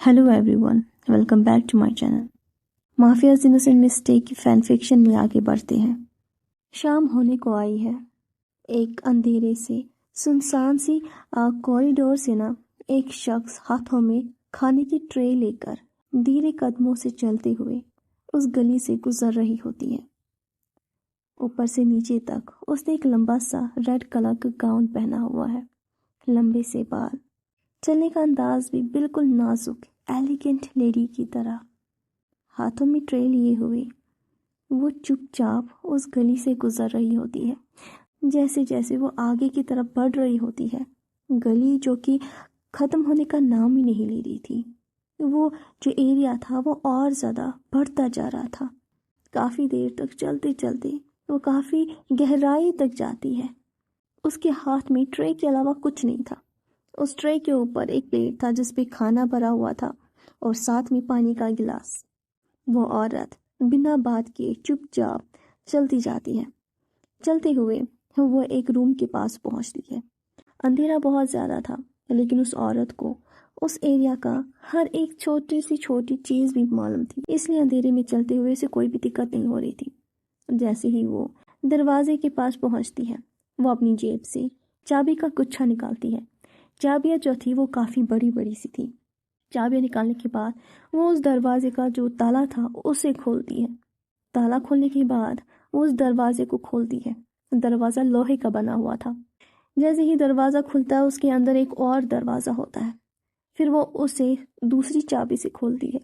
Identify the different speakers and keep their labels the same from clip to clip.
Speaker 1: Hello everyone, welcome back to my channel. Mafia's innocent mistake की fan fiction में आगे बढ़ते हैं। शाम होने को आई है। एक अंधेरे से सुनसान सी कॉरिडोर से ना एक शख्स हाथों में खाने की ट्रे लेकर धीरे कदमों से चलते हुए उस गली से गुजर रही होती है। ऊपर से नीचे तक उसने एक लंबा सा रेड कलर का गाउन पहना हुआ है, लंबे से बाल, चलने का अंदाज भी बिल्कुल नाजुक एलिगेंट लेडी की तरह। हाथों में ट्रे लिए हुए वो चुपचाप उस गली से गुजर रही होती है। जैसे जैसे वो आगे की तरफ बढ़ रही होती है, गली जो कि खत्म होने का नाम ही नहीं ले रही थी, वो जो एरिया था वो और ज़्यादा बढ़ता जा रहा था। काफ़ी देर तक चलते चलते वो काफ़ी गहराई तक जाती है। उसके हाथ में ट्रे के अलावा कुछ नहीं था। उस ट्रे के ऊपर एक प्लेट था जिस पे खाना भरा हुआ था और साथ में पानी का गिलास। वो औरत बिना बात किए चुपचाप चलती जाती है। चलते हुए वो एक रूम के पास पहुंचती है। अंधेरा बहुत ज़्यादा था, लेकिन उस औरत को उस एरिया का हर एक छोटी सी छोटी चीज़ भी मालूम थी, इसलिए अंधेरे में चलते हुए उसे कोई भी दिक्कत नहीं हो रही थी। जैसे ही वो दरवाजे के पास पहुंचती है, वो अपनी जेब से चाबी का गुच्छा निकालती है। चाबियाँ जो थी वो काफ़ी बड़ी बड़ी सी थी। चाबियाँ निकालने के बाद वो उस दरवाजे का जो ताला था उसे खोलती है। ताला खोलने के बाद वो उस दरवाजे को खोलती है। दरवाज़ा लोहे का बना हुआ था। जैसे ही दरवाज़ा खुलता है, उसके अंदर एक और दरवाज़ा होता है। फिर वो उसे दूसरी चाबी से खोलती है।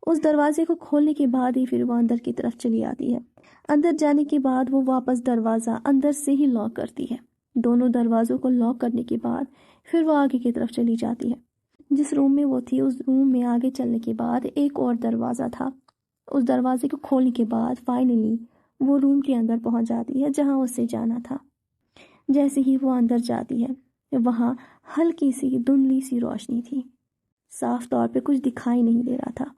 Speaker 1: उस दरवाजे को खोलने के बाद ही फिर वो अंदर की तरफ चली आती है। अंदर जाने के बाद वो वापस दरवाज़ा अंदर से ही लॉक करती है। दोनों दरवाज़ों को लॉक करने के बाद फिर वो आगे की तरफ चली जाती है। जिस रूम में वो थी उस रूम में आगे चलने के बाद एक और दरवाज़ा था। उस दरवाजे को खोलने के बाद फाइनली वो रूम के अंदर पहुंच जाती है जहां उसे जाना था। जैसे ही वो अंदर जाती है, वहां हल्की सी धुंधली सी रोशनी थी। साफ तौर पे कुछ दिखाई नहीं दे रहा था।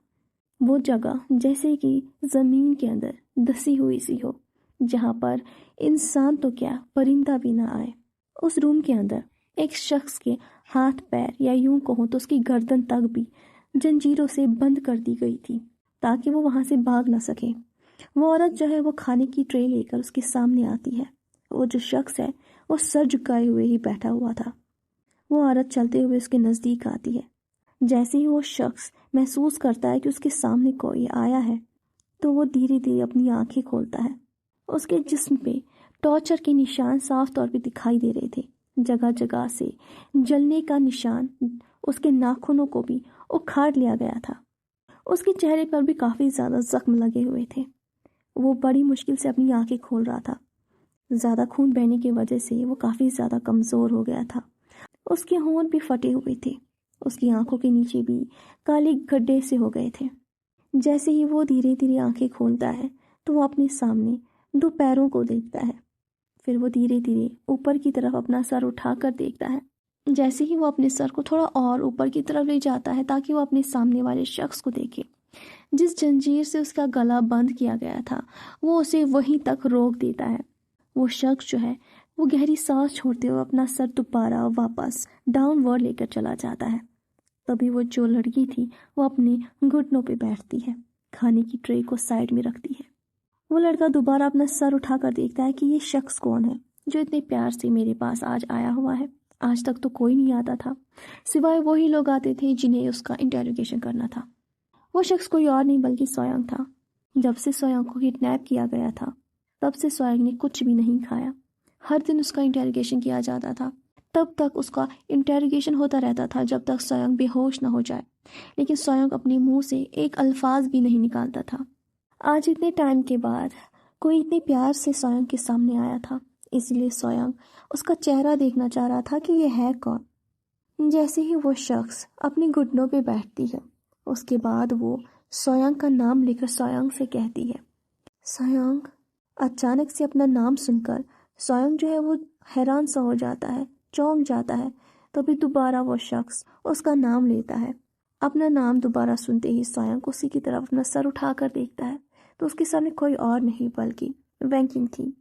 Speaker 1: वो जगह जैसे कि ज़मीन के अंदर धसी हुई सी हो, जहां पर इंसान तो क्या परिंदा भी ना आए। उस रूम के अंदर एक शख्स के हाथ पैर, या यूं कहूं तो उसकी गर्दन तक भी जंजीरों से बंद कर दी गई थी ताकि वो वहां से भाग ना सके। वो औरत जो है वो खाने की ट्रे लेकर उसके सामने आती है। वो जो शख्स है वो सर झुकाए हुए ही बैठा हुआ था। वो औरत चलते हुए उसके नज़दीक आती है। जैसे ही वो शख्स महसूस करता है कि उसके सामने कोई आया है, तो वो धीरे धीरे अपनी आंखें खोलता है। उसके जिस्म पे टॉर्चर के निशान साफ तौर पे दिखाई दे रहे थे। जगह जगह से जलने का निशान, उसके नाखूनों को भी उखाड़ लिया गया था। उसके चेहरे पर भी काफ़ी ज़्यादा जख्म लगे हुए थे। वो बड़ी मुश्किल से अपनी आंखें खोल रहा था। ज़्यादा खून बहने की वजह से वो काफ़ी ज़्यादा कमज़ोर हो गया था। उसके होंठ भी फटे हुए थे। उसकी आंखों के नीचे भी काले गड्ढे से हो गए थे। जैसे ही वो धीरे धीरे आंखें खोलता है, तो वो अपने सामने दो पैरों को देखता है। फिर वो धीरे धीरे ऊपर की तरफ अपना सर उठाकर देखता है। जैसे ही वो अपने सर को थोड़ा और ऊपर की तरफ ले जाता है ताकि वो अपने सामने वाले शख्स को देखे, जिस जंजीर से उसका गला बंद किया गया था, वो उसे वहीं तक रोक देता है। वो शख्स जो है वो गहरी सांस छोड़ते हुए अपना सर दोबारा वापस डाउनवर्ड लेकर चला जाता है। तभी वो जो लड़की थी वो अपने घुटनों पे बैठती है, खाने की ट्रे को साइड में रखती है। वो लड़का दोबारा अपना सर उठाकर देखता है कि ये शख्स कौन है जो इतने प्यार से मेरे पास आज आया हुआ है। आज तक तो कोई नहीं आता था, सिवाय वही लोग आते थे जिन्हें उसका इंटेरोगेशन करना था। वो शख्स कोई और नहीं बल्कि स्वयं था। जब से स्वयं को किडनैप किया गया था, तब से स्वयं ने कुछ भी नहीं खाया। हर दिन उसका इंटेरोगेशन किया जाता था। तब तक उसका इंटेरोगेशन होता रहता था जब तक स्वयं बेहोश न हो जाए, लेकिन स्वयं अपने मुंह से एक अल्फाज भी नहीं निकालता था। आज इतने टाइम के बाद कोई इतने प्यार से स्वयं के सामने आया था, इसलिए स्वयं उसका चेहरा देखना चाह रहा था कि यह है कौन। जैसे ही वो शख्स अपनी घुटनों पे बैठती है, उसके बाद वो स्वयं का नाम लेकर स्वयं से कहती है, स्वयं। अचानक से अपना नाम सुनकर स्वयं जो है वो हैरान सा हो जाता है, चौंक जाता है। तभी दोबारा वो शख्स उसका नाम लेता है। अपना नाम दोबारा सुनते ही स्वयं उसी की तरफ अपना सर उठाकर देखता है, तो उसके सामने कोई और नहीं बल्कि वैंकिंग थी।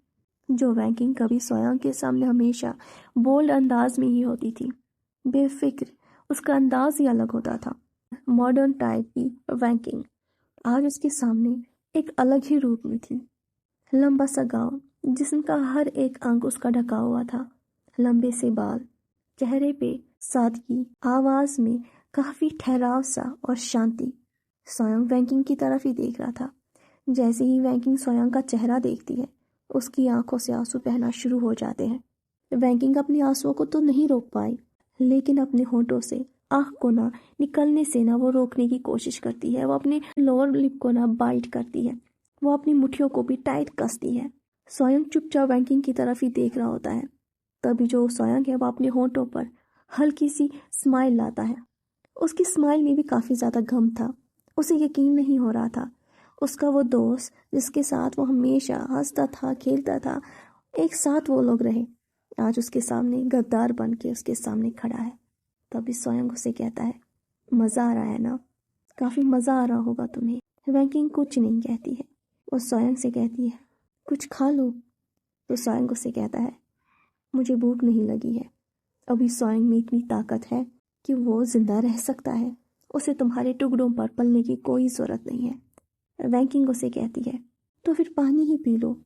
Speaker 1: जो वैंकिंग कभी स्वयं के सामने हमेशा बोल्ड अंदाज में ही होती थी। बेफिक्र, उसका अंदाज ही अलग होता था। मॉडर्न टाइप की वैंकिंग आज उसके सामने एक अलग ही रूप में थी। लंबा सा गाउन जिसका हर एक अंग उसका ढका हुआ था, लंबे से बाल, चेहरे पे सादगी, आवाज में काफी ठहराव सा और शांति। स्वयं वैंकिंग की तरफ ही देख रहा था। जैसे ही वैंकिंग स्वयं का चेहरा देखती है, उसकी आंखों से आंसू बहना शुरू हो जाते हैं। वैंकिंग अपने आंसुओं को तो नहीं रोक पाई, लेकिन अपने होठों से आंख को ना निकलने से ना वो रोकने की कोशिश करती है। वो अपने लोअर लिप को ना बाइट करती है, वो अपनी मुट्ठियों को भी टाइट कसती है। स्वयं चुपचाप वैंकिंग की तरफ ही देख रहा होता है। तभी जो स्वयं है वो अपने होठों पर हल्की सी स्माइल लाता है। उसकी स्माइल में भी काफी ज्यादा गम था। उसे यकीन नहीं हो रहा था उसका वो दोस्त जिसके साथ वो हमेशा हंसता था, खेलता था, एक साथ वो लोग रहे, आज उसके सामने गद्दार बन के उसके सामने खड़ा है। तभी स्वयं उसे कहता है, मजा आ रहा है ना, काफी मजा आ रहा होगा तुम्हें। वैंकिंग कुछ नहीं कहती है, वो स्वयं से कहती है, कुछ खा लो। तो स्वयं उसे कहता है, मुझे भूख नहीं लगी है। अभी स्वयं में इतनी ताकत है कि वो जिंदा रह सकता है। उसे तुम्हारे टुकड़ों पर पलने की कोई जरूरत नहीं है। वैंकिंग उसे कहती है, तो फिर पानी ही पी लो।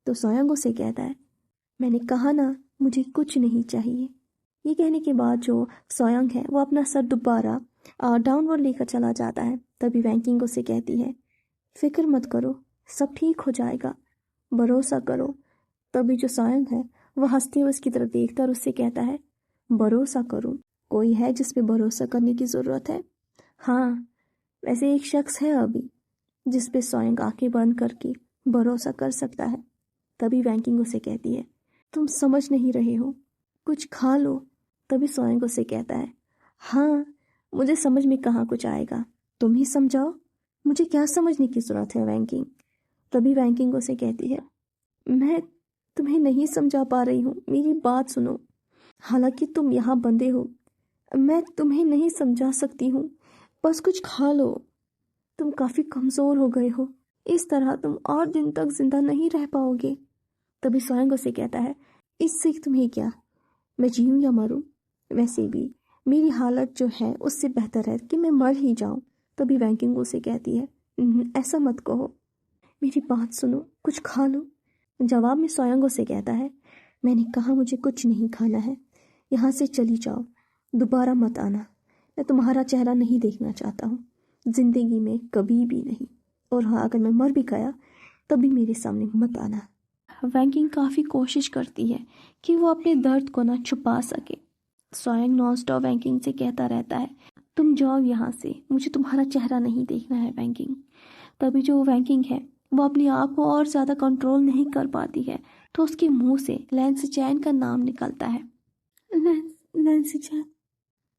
Speaker 1: तो स्वयं उसे कहता है, मैंने कहा ना, मुझे कुछ नहीं चाहिए। ये कहने के बाद जो स्वयं है वो अपना सर दोबारा डाउनवर्ड लेकर चला जाता है। तभी वैंकिंग उसे कहती है, फिक्र मत करो, सब ठीक हो जाएगा, भरोसा करो। तभी जो स्वयं है वह हंसते हुए उसकी तरफ देखता और उससे कहता है, भरोसा करूं? कोई है जिस पे भरोसा करने की जरूरत है? हाँ, वैसे एक शख्स है अभी जिस पे स्वयं आंखें बंद करके भरोसा कर सकता है। तभी वैंकिंग उसे कहती है, तुम समझ नहीं रहे हो, कुछ खा लो। तभी स्वयं उसे कहता है, हाँ, मुझे समझ में कहाँ कुछ आएगा, तुम ही समझाओ, मुझे क्या समझने की जरूरत है वैंकिंग। तभी वैंकिंग उसे कहती है, मैं तुम्हें नहीं समझा पा रही हूँ, मेरी बात सुनो। हालांकि तुम यहाँ बंदे हो, मैं तुम्हें नहीं समझा सकती हूँ, बस कुछ खा लो। तुम काफी कमजोर हो गए हो, इस तरह तुम और दिन तक जिंदा नहीं रह पाओगे। तभी स्वयं उसे कहता है, इससे तुम्हें क्या, मैं जीऊँ या मरूं, वैसे भी मेरी हालत जो है उससे बेहतर है कि मैं मर ही जाऊं। तभी वैंकिंग उसे कहती है, ऐसा मत कहो, मेरी बात सुनो, कुछ खा लो। जवाब में स्वयं उसे कहता है, मैंने कहा मुझे कुछ नहीं खाना है, यहाँ से चली जाओ, दोबारा मत आना, मैं तुम्हारा चेहरा नहीं देखना चाहता हूँ, जिंदगी में कभी भी नहीं। और हाँ, अगर मैं मर भी गया तभी मेरे सामने मत आना। वैंकिंग काफ़ी कोशिश करती है कि वो अपने दर्द को ना छुपा सके। स्वयं नॉन स्टॉप वैंकिंग से कहता रहता है, तुम जाओ यहाँ से, मुझे तुम्हारा चेहरा नहीं देखना है वैंकिंग। तभी जो वैंकिंग है वो अपनी आँख को और ज़्यादा कंट्रोल नहीं कर पाती है, तो उसके मुंह से लैंसी चैन का नाम निकलता है। लैंसी चैन।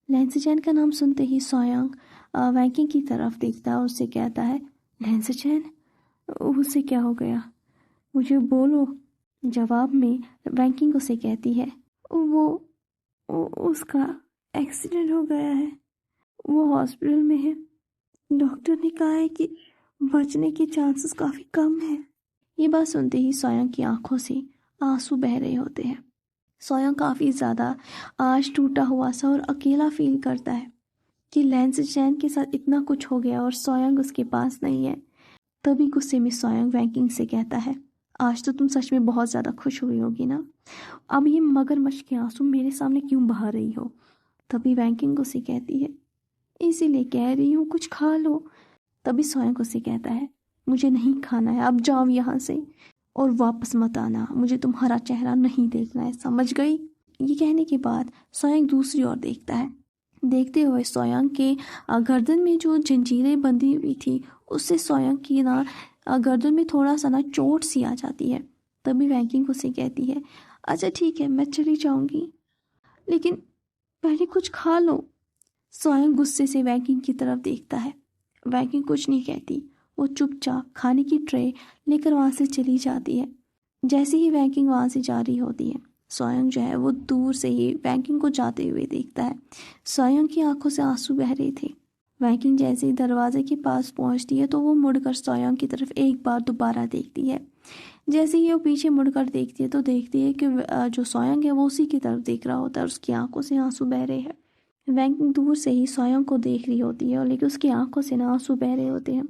Speaker 1: लैंसी चैन का नाम सुनते ही स्वयं वैंकिंग की तरफ देखता है और उससे कहता है, लैंसी चैन, उससे क्या हो गया, मुझे बोलो। जवाब में वैंकिंग उसे कहती है, उसका एक्सीडेंट हो गया है, वो हॉस्पिटल में है, डॉक्टर ने कहा है कि बचने के चांसेस काफी कम है। ये बात सुनते ही स्वयं की आंखों से आंसू बह रहे होते हैं। स्वयं काफी ज्यादा आज टूटा हुआ सा और अकेला फील करता है कि लैंसी चैन के साथ इतना कुछ हो गया और स्वयं उसके पास नहीं है। तभी गुस्से में स्वयं वैंकिंग से कहता है, आज तो तुम सच में बहुत ज्यादा खुश हुई होगी ना, अब ये मगरमच्छ के आंसू मेरे सामने क्यों बहा रही हो। तभी वैंकिंग उसे कहती है, इसीलिए कह रही हूँ, कुछ खा लो। तभी स्वयं उसे कहता है, मुझे नहीं खाना है, अब जाओ यहाँ से और वापस मत आना, मुझे तुम्हारा चेहरा नहीं देखना है, समझ गई। ये कहने के बाद स्वयं दूसरी ओर देखता है। देखते हुए स्वयं के गर्दन में जो जंजीरें बंधी हुई थी उससे स्वयं की ना गर्दन में थोड़ा सा ना चोट सी आ जाती है। तभी वैंकिंग उसे कहती है, अच्छा ठीक है, मैं चली जाऊंगी, लेकिन पहले कुछ खा लो। स्वयं गुस्से से वैंकिंग की तरफ देखता है। वैंकिंग कुछ नहीं कहती, वो चुपचाप खाने की ट्रे लेकर वहां से चली जाती है। जैसे ही वैंकिंग वहां से जा रही होती है, स्वयं जो है वो दूर से ही वैंकिंग को जाते हुए देखता है। स्वयं की आंखों से आंसू बह रहे थे। वैंकिंग जैसे ही दरवाजे के पास पहुंचती है तो वो मुड़कर स्वयं की तरफ एक बार दोबारा देखती है। जैसे ही वो पीछे मुड़कर देखती है तो देखती है कि जो स्वयं है वो उसी की तरफ देख रहा होता है और उसकी आंखों से आंसू बह रहे हैं। वैंकिंग दूर से ही सोयोंग को देख रही होती है और लेकिन उसकी आंखों से ना आंसू बह रहे होते हैं।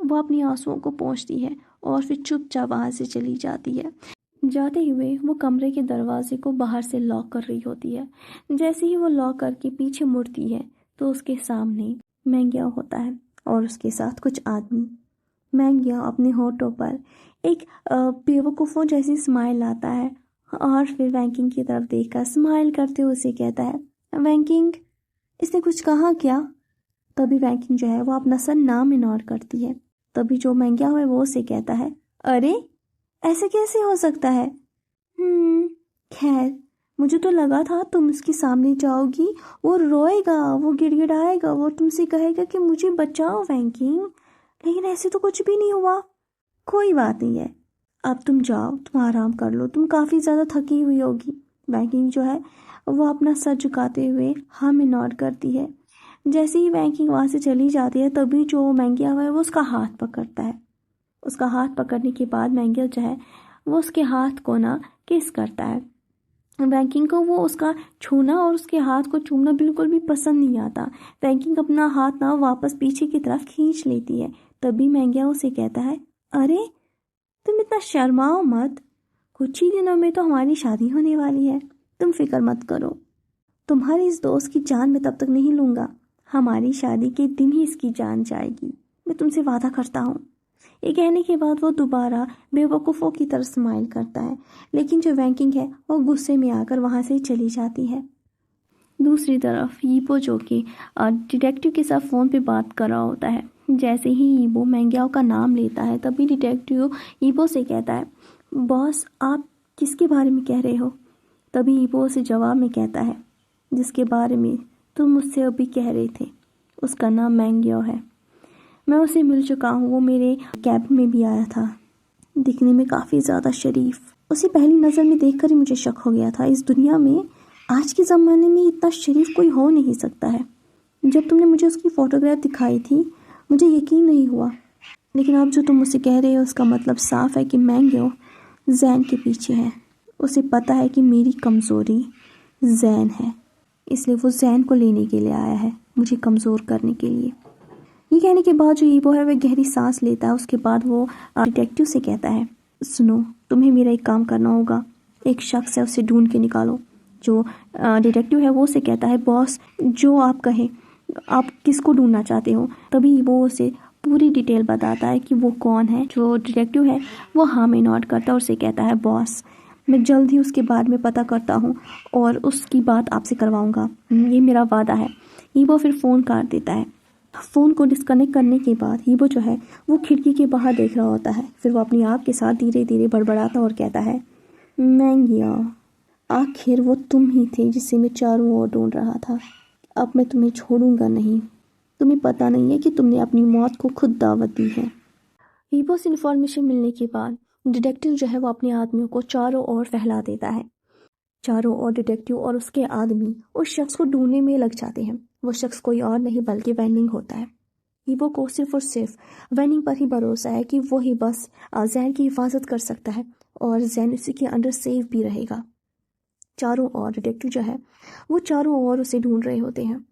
Speaker 1: वो अपनी आंसुओं को पोंछती है और फिर चुपचाप वहां से चली जाती है। जाते हुए वो कमरे के दरवाजे को बाहर से लॉक कर रही होती है। जैसे ही वो लॉक करके पीछे मुड़ती है तो उसके सामने मैंग्या होता है और उसके साथ कुछ आदमी। मैंग्या अपने होठों पर एक बेवकूफ़ों जैसी स्माइल लाता है और फिर वैंकिंग की तरफ देखकर स्माइल करते हुए उसे कहता है, वैंकिंग, इसने कुछ कहा क्या? तभी वैंकिंग जो है वो अपना सर नाम इग्नोर करती है। तभी जो मैंग्या है वो उसे कहता है, अरे ऐसे कैसे हो सकता है? खैर, मुझे तो लगा था तुम उसके सामने जाओगी, वो रोएगा, वो गिड़गिड़ाएगा, वो तुमसे कहेगा कि मुझे बचाओ वैंकिंग, लेकिन ऐसे तो कुछ भी नहीं हुआ। कोई बात नहीं है, अब तुम जाओ, तुम आराम कर लो, तुम काफ़ी ज़्यादा थकी हुई होगी। वैंकिंग जो है वो अपना सर झुकाते हुए हाँ में नॉड करती है। जैसे ही वैंकिंग वहाँ से चली जाती है तभी जो मैंग्या है वो उसका हाथ पकड़ता है। उसका हाथ पकड़ने के बाद मैंग्या जो है वो उसके हाथ को ना किस करता है। वैंकिंग को वो उसका छूना और उसके हाथ को चूमना बिल्कुल भी पसंद नहीं आता। वैंकिंग अपना हाथ ना वापस पीछे की तरफ खींच लेती है। तभी मैंग्या उसे कहता है, अरे तुम इतना शर्माओ मत, कुछ ही दिनों में तो हमारी शादी होने वाली है, तुम फिक्र मत करो। तुम्हारे इस दोस्त की जान मैं तब तक नहीं लूँगा, हमारी शादी के दिन ही इसकी जान जाएगी, मैं तुमसे वादा करता हूँ। ये कहने के बाद वो दोबारा बेवकूफ़ों की तरह स्माइल करता है, लेकिन जो वैंकिंग है वो गुस्से में आकर वहाँ से चली जाती है। दूसरी तरफ यीबो जो कि डिटेक्टिव के साथ फ़ोन पे बात कर रहा होता है। जैसे ही यीबो मैंग्याओ का नाम लेता है तभी डिटेक्टिव यीबो से कहता है, बॉस आप किसके बारे में कह रहे हो? तभी यीबो उसे जवाब में कहता है, जिसके बारे में तुम मुझसे अभी कह रहे थे, उसका नाम मैंग्याओ है। मैं उसे मिल चुका हूँ, वो मेरे कैबिन में भी आया था, दिखने में काफ़ी ज़्यादा शरीफ। उसे पहली नज़र में देखकर ही मुझे शक हो गया था, इस दुनिया में आज के ज़माने में इतना शरीफ कोई हो नहीं सकता है। जब तुमने मुझे उसकी फ़ोटोग्राफ दिखाई थी मुझे यकीन नहीं हुआ, लेकिन अब जो तुम मुझसे कह रहे हो उसका मतलब साफ है कि मैंग्याओ जैन के पीछे है। उसे पता है कि मेरी कमज़ोरी जैन है, इसलिए वो जैन को लेने के लिए आया है, मुझे कमज़ोर करने के लिए। ये कहने के बाद जो यीबो है वह गहरी सांस लेता है। उसके बाद वो डिटेक्टिव से कहता है, सुनो, तुम्हें मेरा एक काम करना होगा, एक शख्स है उसे ढूंढ के निकालो। जो डिटेक्टिव है वो उसे कहता है, बॉस जो आप कहें, आप किसको ढूंढना चाहते हो? तभी वो उसे पूरी डिटेल बताता है कि वो कौन है। जो डिटेक्टिव है वो हाँ में नोट करता है और उसे कहता है, बॉस मैं जल्द ही उसके बारे में पता करता हूँ और उसकी बात आपसे करवाऊँगा, ये मेरा वादा है। यीबो फिर फ़ोन काट देता है। फ़ोन को डिस्कनेक्ट करने के बाद यीबो जो है वो खिड़की के बाहर देख रहा होता है। फिर वो अपनी आँख के साथ धीरे धीरे बड़बड़ाता और कहता है, मैंग्या, आखिर वो तुम ही थे जिसे मैं चारों ओर ढूंढ रहा था। अब मैं तुम्हें छोड़ूंगा नहीं। तुम्हें पता नहीं है कि तुमने अपनी मौत को खुद दावत दी है। यीबो से इन्फॉर्मेशन मिलने के बाद डिटेक्टिव जो है वो अपने आदमियों को चारों ओर फैला देता है। चारों ओर डिटेक्टिव और उसके आदमी उस शख्स को ढूंढने में लग जाते हैं। वो शख्स कोई और नहीं बल्कि वैनिंग होता है। यीबो को सिर्फ और सिर्फ वैनिंग पर ही भरोसा है कि वो ही बस जैन की हिफाजत कर सकता है और जैन उसी के अंडर सेफ भी रहेगा। चारों ओर डिटेक्टिव जो है वो चारों ओर उसे ढूंढ रहे होते हैं।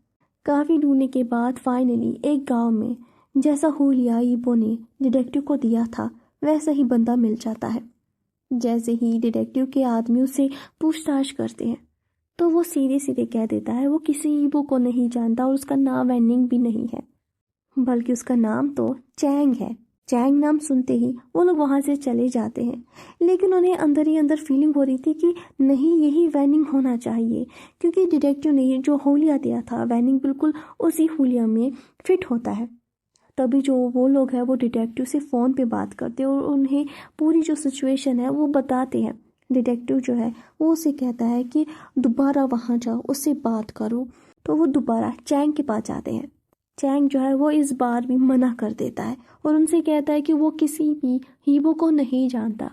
Speaker 1: काफ़ी ढूंढने के बाद फाइनली एक गांव में जैसा हुलिया यीबो ने डिटेक्टिव को दिया था वैसा ही बंदा मिल जाता है। जैसे ही डिटेक्टिव के आदमी उसे पूछताछ करते हैं तो वो सीधे सीधे कह देता है वो किसी यीबो को नहीं जानता और उसका नाम वैनिंग भी नहीं है, बल्कि उसका नाम तो चैंग है। चैंग नाम सुनते ही वो लोग वहाँ से चले जाते हैं, लेकिन उन्हें अंदर ही अंदर फीलिंग हो रही थी कि नहीं, यही वैनिंग होना चाहिए, क्योंकि डिटेक्टिव ने जो हुलिया दिया था वैनिंग बिल्कुल उसी हुलिया में फिट होता है। तभी जो वो लोग हैं वो डिटेक्टिव से फ़ोन पे बात करते हैं और उन्हें पूरी जो सिचुएशन है वो बताते हैं। डिटेक्टिव जो है वो उसे कहता है कि दोबारा वहाँ जाओ, उससे बात करो। तो वो दोबारा चैंग के पास जाते हैं। चैंग जो है वो इस बार भी मना कर देता है और उनसे कहता है कि वो किसी भी यीबो को नहीं जानता।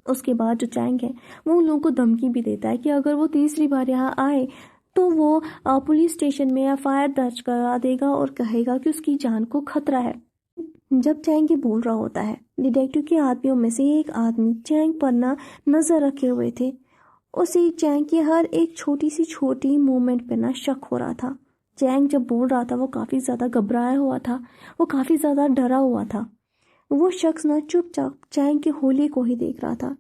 Speaker 1: उसके बाद जो चैंग है वो उन लोगों को धमकी भी देता है कि अगर वो तीसरी बार यहाँ आए तो वो पुलिस स्टेशन में एफआईआर दर्ज करा देगा और कहेगा कि उसकी जान को खतरा है। जब चैंग ये बोल रहा होता है, डिटेक्टिव के आदमियों में से एक आदमी चैंग पर ना नजर रखे हुए थे उसे चैंग की हर एक छोटी सी छोटी मूवमेंट पे ना शक हो रहा था। चैंग जब बोल रहा था वो काफ़ी ज़्यादा घबराया हुआ था, वो काफ़ी ज़्यादा डरा हुआ था। वो शख्स ना चुपचाप चैंग की होली को ही देख रहा था।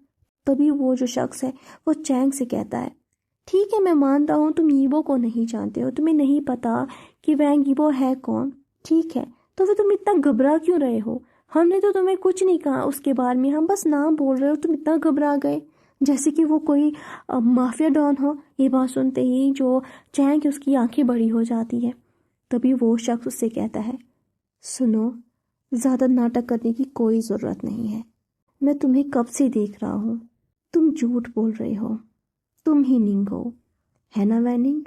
Speaker 1: तभी वो जो शख्स है वो चैंग से कहता है, ठीक है मैं मानता हूँ तुम यीबो को नहीं जानते हो, तुम्हें नहीं पता कि वैंग यीबो है कौन। ठीक है, तो फिर तुम इतना घबरा क्यों रहे हो? हमने तो तुम्हें कुछ नहीं कहा उसके बारे में, हम बस नाम बोल रहे हो, तुम इतना घबरा गए जैसे कि वो कोई माफिया डॉन हो। ये बात सुनते ही जो चैंग की उसकी आंखें बड़ी हो जाती है। तभी वो शख्स उससे कहता है, सुनो, ज़्यादा नाटक करने की कोई ज़रूरत नहीं है। मैं तुम्हें कब से देख रहा हूँ, तुम झूठ बोल रहे हो, तुम ही निंग हो, है ना वैनिंग?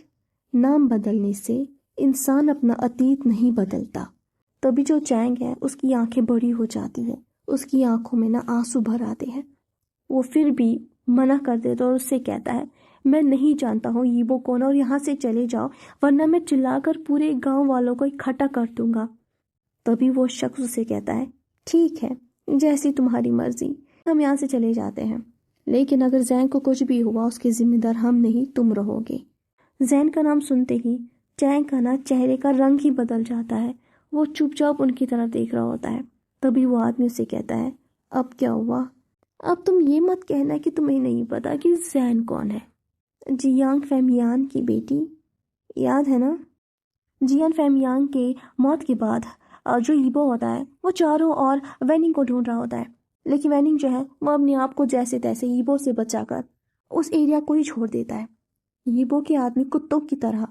Speaker 1: नाम बदलने से इंसान अपना अतीत नहीं बदलता। तभी जो चैंग है उसकी आंखें बड़ी हो जाती है, उसकी आंखों में ना आंसू भर आते हैं। वो फिर भी मना कर देता और उससे कहता है, मैं नहीं जानता हूँ यीबो कौन और यहाँ से चले जाओ, वरना मैं चिल्लाकर पूरे गांव वालों को इकट्ठा कर दूंगा। तभी वो शख्स उसे कहता है, ठीक है, जैसी तुम्हारी मर्जी, हम यहाँ से चले जाते हैं, लेकिन अगर जैन को कुछ भी हुआ उसके जिम्मेदार हम नहीं तुम रहोगे। जैन का नाम सुनते ही चैंग का ना चेहरे का रंग ही बदल जाता है। वो चुपचाप उनकी तरफ देख रहा होता है। तभी वो आदमी उसे कहता है, अब क्या हुआ? अब तुम ये मत कहना कि तुम्हें नहीं पता कि जैन कौन है। जियांग फैमियान की बेटी, याद है ना? जियान फैमियांग के मौत के बाद जो यीबो होता है वो चारों ओर वैनिंग को ढूंढ रहा होता है, लेकिन वैनिंग जो है वो अपने आप को जैसे तैसे यीबो से बचाकर उस एरिया को ही छोड़ देता है। यीबो के आदमी कुत्तों की तरह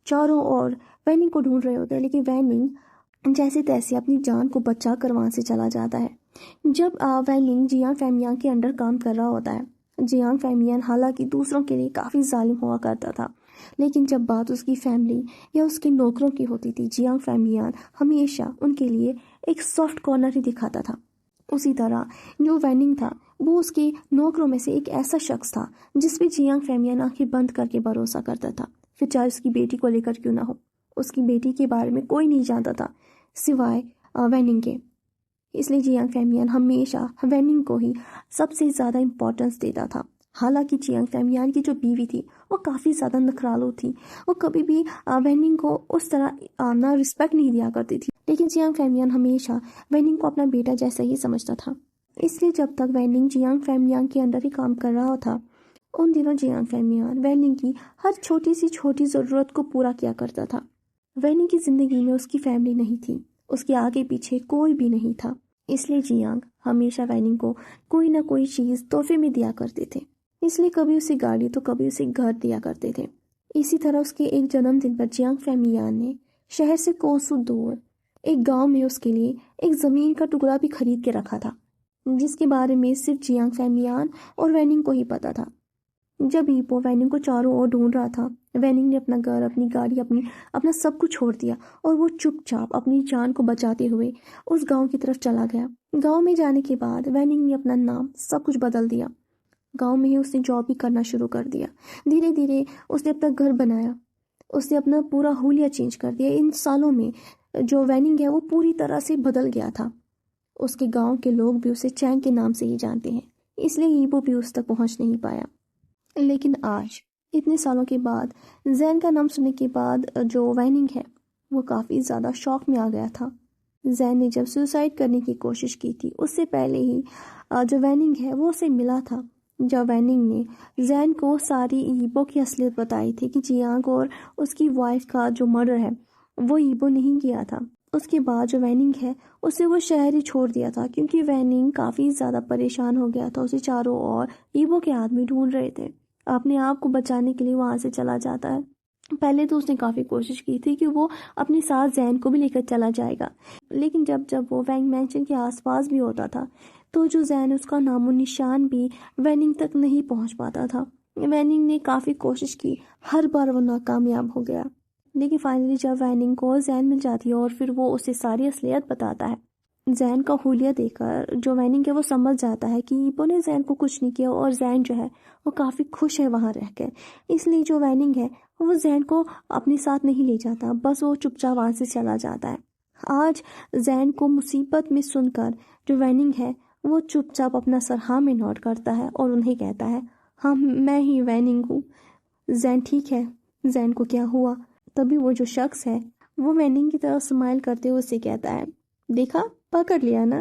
Speaker 1: चारों ओर वैनिंग को ढूंढ रहे होते हैं, लेकिन वैनिंग जैसे तैसे अपनी जान को बचा कर वहां से चला जाता है। जब वैनिंग जियांग फैमियांग के अंडर काम कर रहा होता है, जियांग फैमियान हालांकि दूसरों के लिए काफ़ी जालिम हुआ करता था, लेकिन जब बात उसकी फैमिली या उसके नौकरों की होती थी, जियांग फैमियान हमेशा उनके लिए एक सॉफ्ट कॉर्नर ही दिखाता था। उसी तरह जो वैनिंग था वो उसके नौकरों में से एक ऐसा शख्स था जिस पे जियांग फैमियान आंखें बंद करके भरोसा करता था, फिर चाहे उसकी बेटी को लेकर क्यों ना हो। उसकी बेटी के बारे में कोई नहीं जानता था सिवाय वैनिंग के, इसलिए जियांग फैमियान हमेशा वैनिंग को ही सबसे ज़्यादा इम्पोर्टेंस देता था। हालांकि जियांग फैमियान की जो बीवी थी वो काफ़ी ज़्यादा नखरालू थी, वो कभी भी वैनिंग को उस तरह ना रिस्पेक्ट नहीं दिया करती थी, लेकिन जियांग फैमियान हमेशा वैनिंग को अपना बेटा जैसा ही समझता था। इसलिए जब तक वैनिंग जियांग फैमियान के अंदर ही काम कर रहा था, उन दिनों जियांग फैमियान वैनिंग की हर छोटी सी छोटी ज़रूरत को पूरा किया करता था। वैनिंग की ज़िंदगी में उसकी फैमिली नहीं थी, उसके आगे पीछे कोई भी नहीं था, इसलिए जियांग हमेशा वैनिंग को कोई ना कोई चीज़ तोहफे में दिया करते थे। इसलिए कभी उसे गाड़ी तो कभी उसे घर दिया करते थे। इसी तरह उसके एक जन्मदिन पर जियांग फैमियान ने शहर से कोसों दूर एक गांव में उसके लिए एक ज़मीन का टुकड़ा भी खरीद के रखा था, जिसके बारे में सिर्फ जियांग फैमियान और वैनिंग को ही पता था। जब ईपो वैनिंग को चारों ओर ढूंढ रहा था, वैनिंग ने अपना घर, अपनी गाड़ी, अपना सब कुछ छोड़ दिया और वो चुपचाप अपनी जान को बचाते हुए उस गांव की तरफ चला गया। गांव में जाने के बाद वैनिंग ने अपना नाम सब कुछ बदल दिया। गांव में ही उसने जॉब भी करना शुरू कर दिया। धीरे धीरे उसने अपना घर बनाया, उसने अपना पूरा हुलिया चेंज कर दिया। इन सालों में जो वैनिंग है वो पूरी तरह से बदल गया था। उसके गाँव के लोग भी उसे चैंग के नाम से ही जानते हैं, इसलिए ईबो भी उस तक पहुँच नहीं पाया। लेकिन आज इतने सालों के बाद जैन का नाम सुनने के बाद जो वैनिंग है वो काफ़ी ज़्यादा शॉक में आ गया था। जैन ने जब सुसाइड करने की कोशिश की थी उससे पहले ही जो वैनिंग है वो उसे मिला था। जब वैनिंग ने जैन को सारी ईबो की असलियत बताई थी कि जियांग और उसकी वाइफ का जो मर्डर है वो ईबो नहीं किया था, उसके बाद जो वैनिंग है उसे वो शहर ही छोड़ दिया था, क्योंकि वैनिंग काफ़ी ज़्यादा परेशान हो गया था। उसे चारों ओर ईबो के आदमी ढूंढ रहे थे। अपने आप को बचाने के लिए वहाँ से चला जाता है। पहले तो उसने काफ़ी कोशिश की थी कि वो अपने साथ जैन को भी लेकर चला जाएगा, लेकिन जब जब वो वैंग मैंशन के आसपास भी होता था तो जो जैन उसका नामो निशान भी वैनिंग तक नहीं पहुंच पाता था। वैनिंग ने काफ़ी कोशिश की, हर बार वो नाकामयाब हो गया, लेकिन फाइनली जब वैनिंग को जैन मिल जाती है और फिर वो उसे सारी असलियत बताता है, जैन का हुलिया देखकर जो वैनिंग है वो समझ जाता है कि ईबो ने जैन को कुछ नहीं किया और जैन जो है वो काफ़ी खुश है वहाँ रहकर। इसलिए जो वैनिंग है वो जैन को अपने साथ नहीं ले जाता, बस वो चुपचाप वहाँ से चला जाता है। आज जैन को मुसीबत में सुनकर जो वैनिंग है वो चुपचाप अपना सर हाँ में नोट करता है और उन्हें कहता है, हाँ मैं ही वैनिंग हूँ। जैन ठीक है। जैन को क्या हुआ? तभी वो जो शख्स है वो वैनिंग की तरफ स्माइल करते हुए उसे कहता है, देखा, पकड़ लिया ना,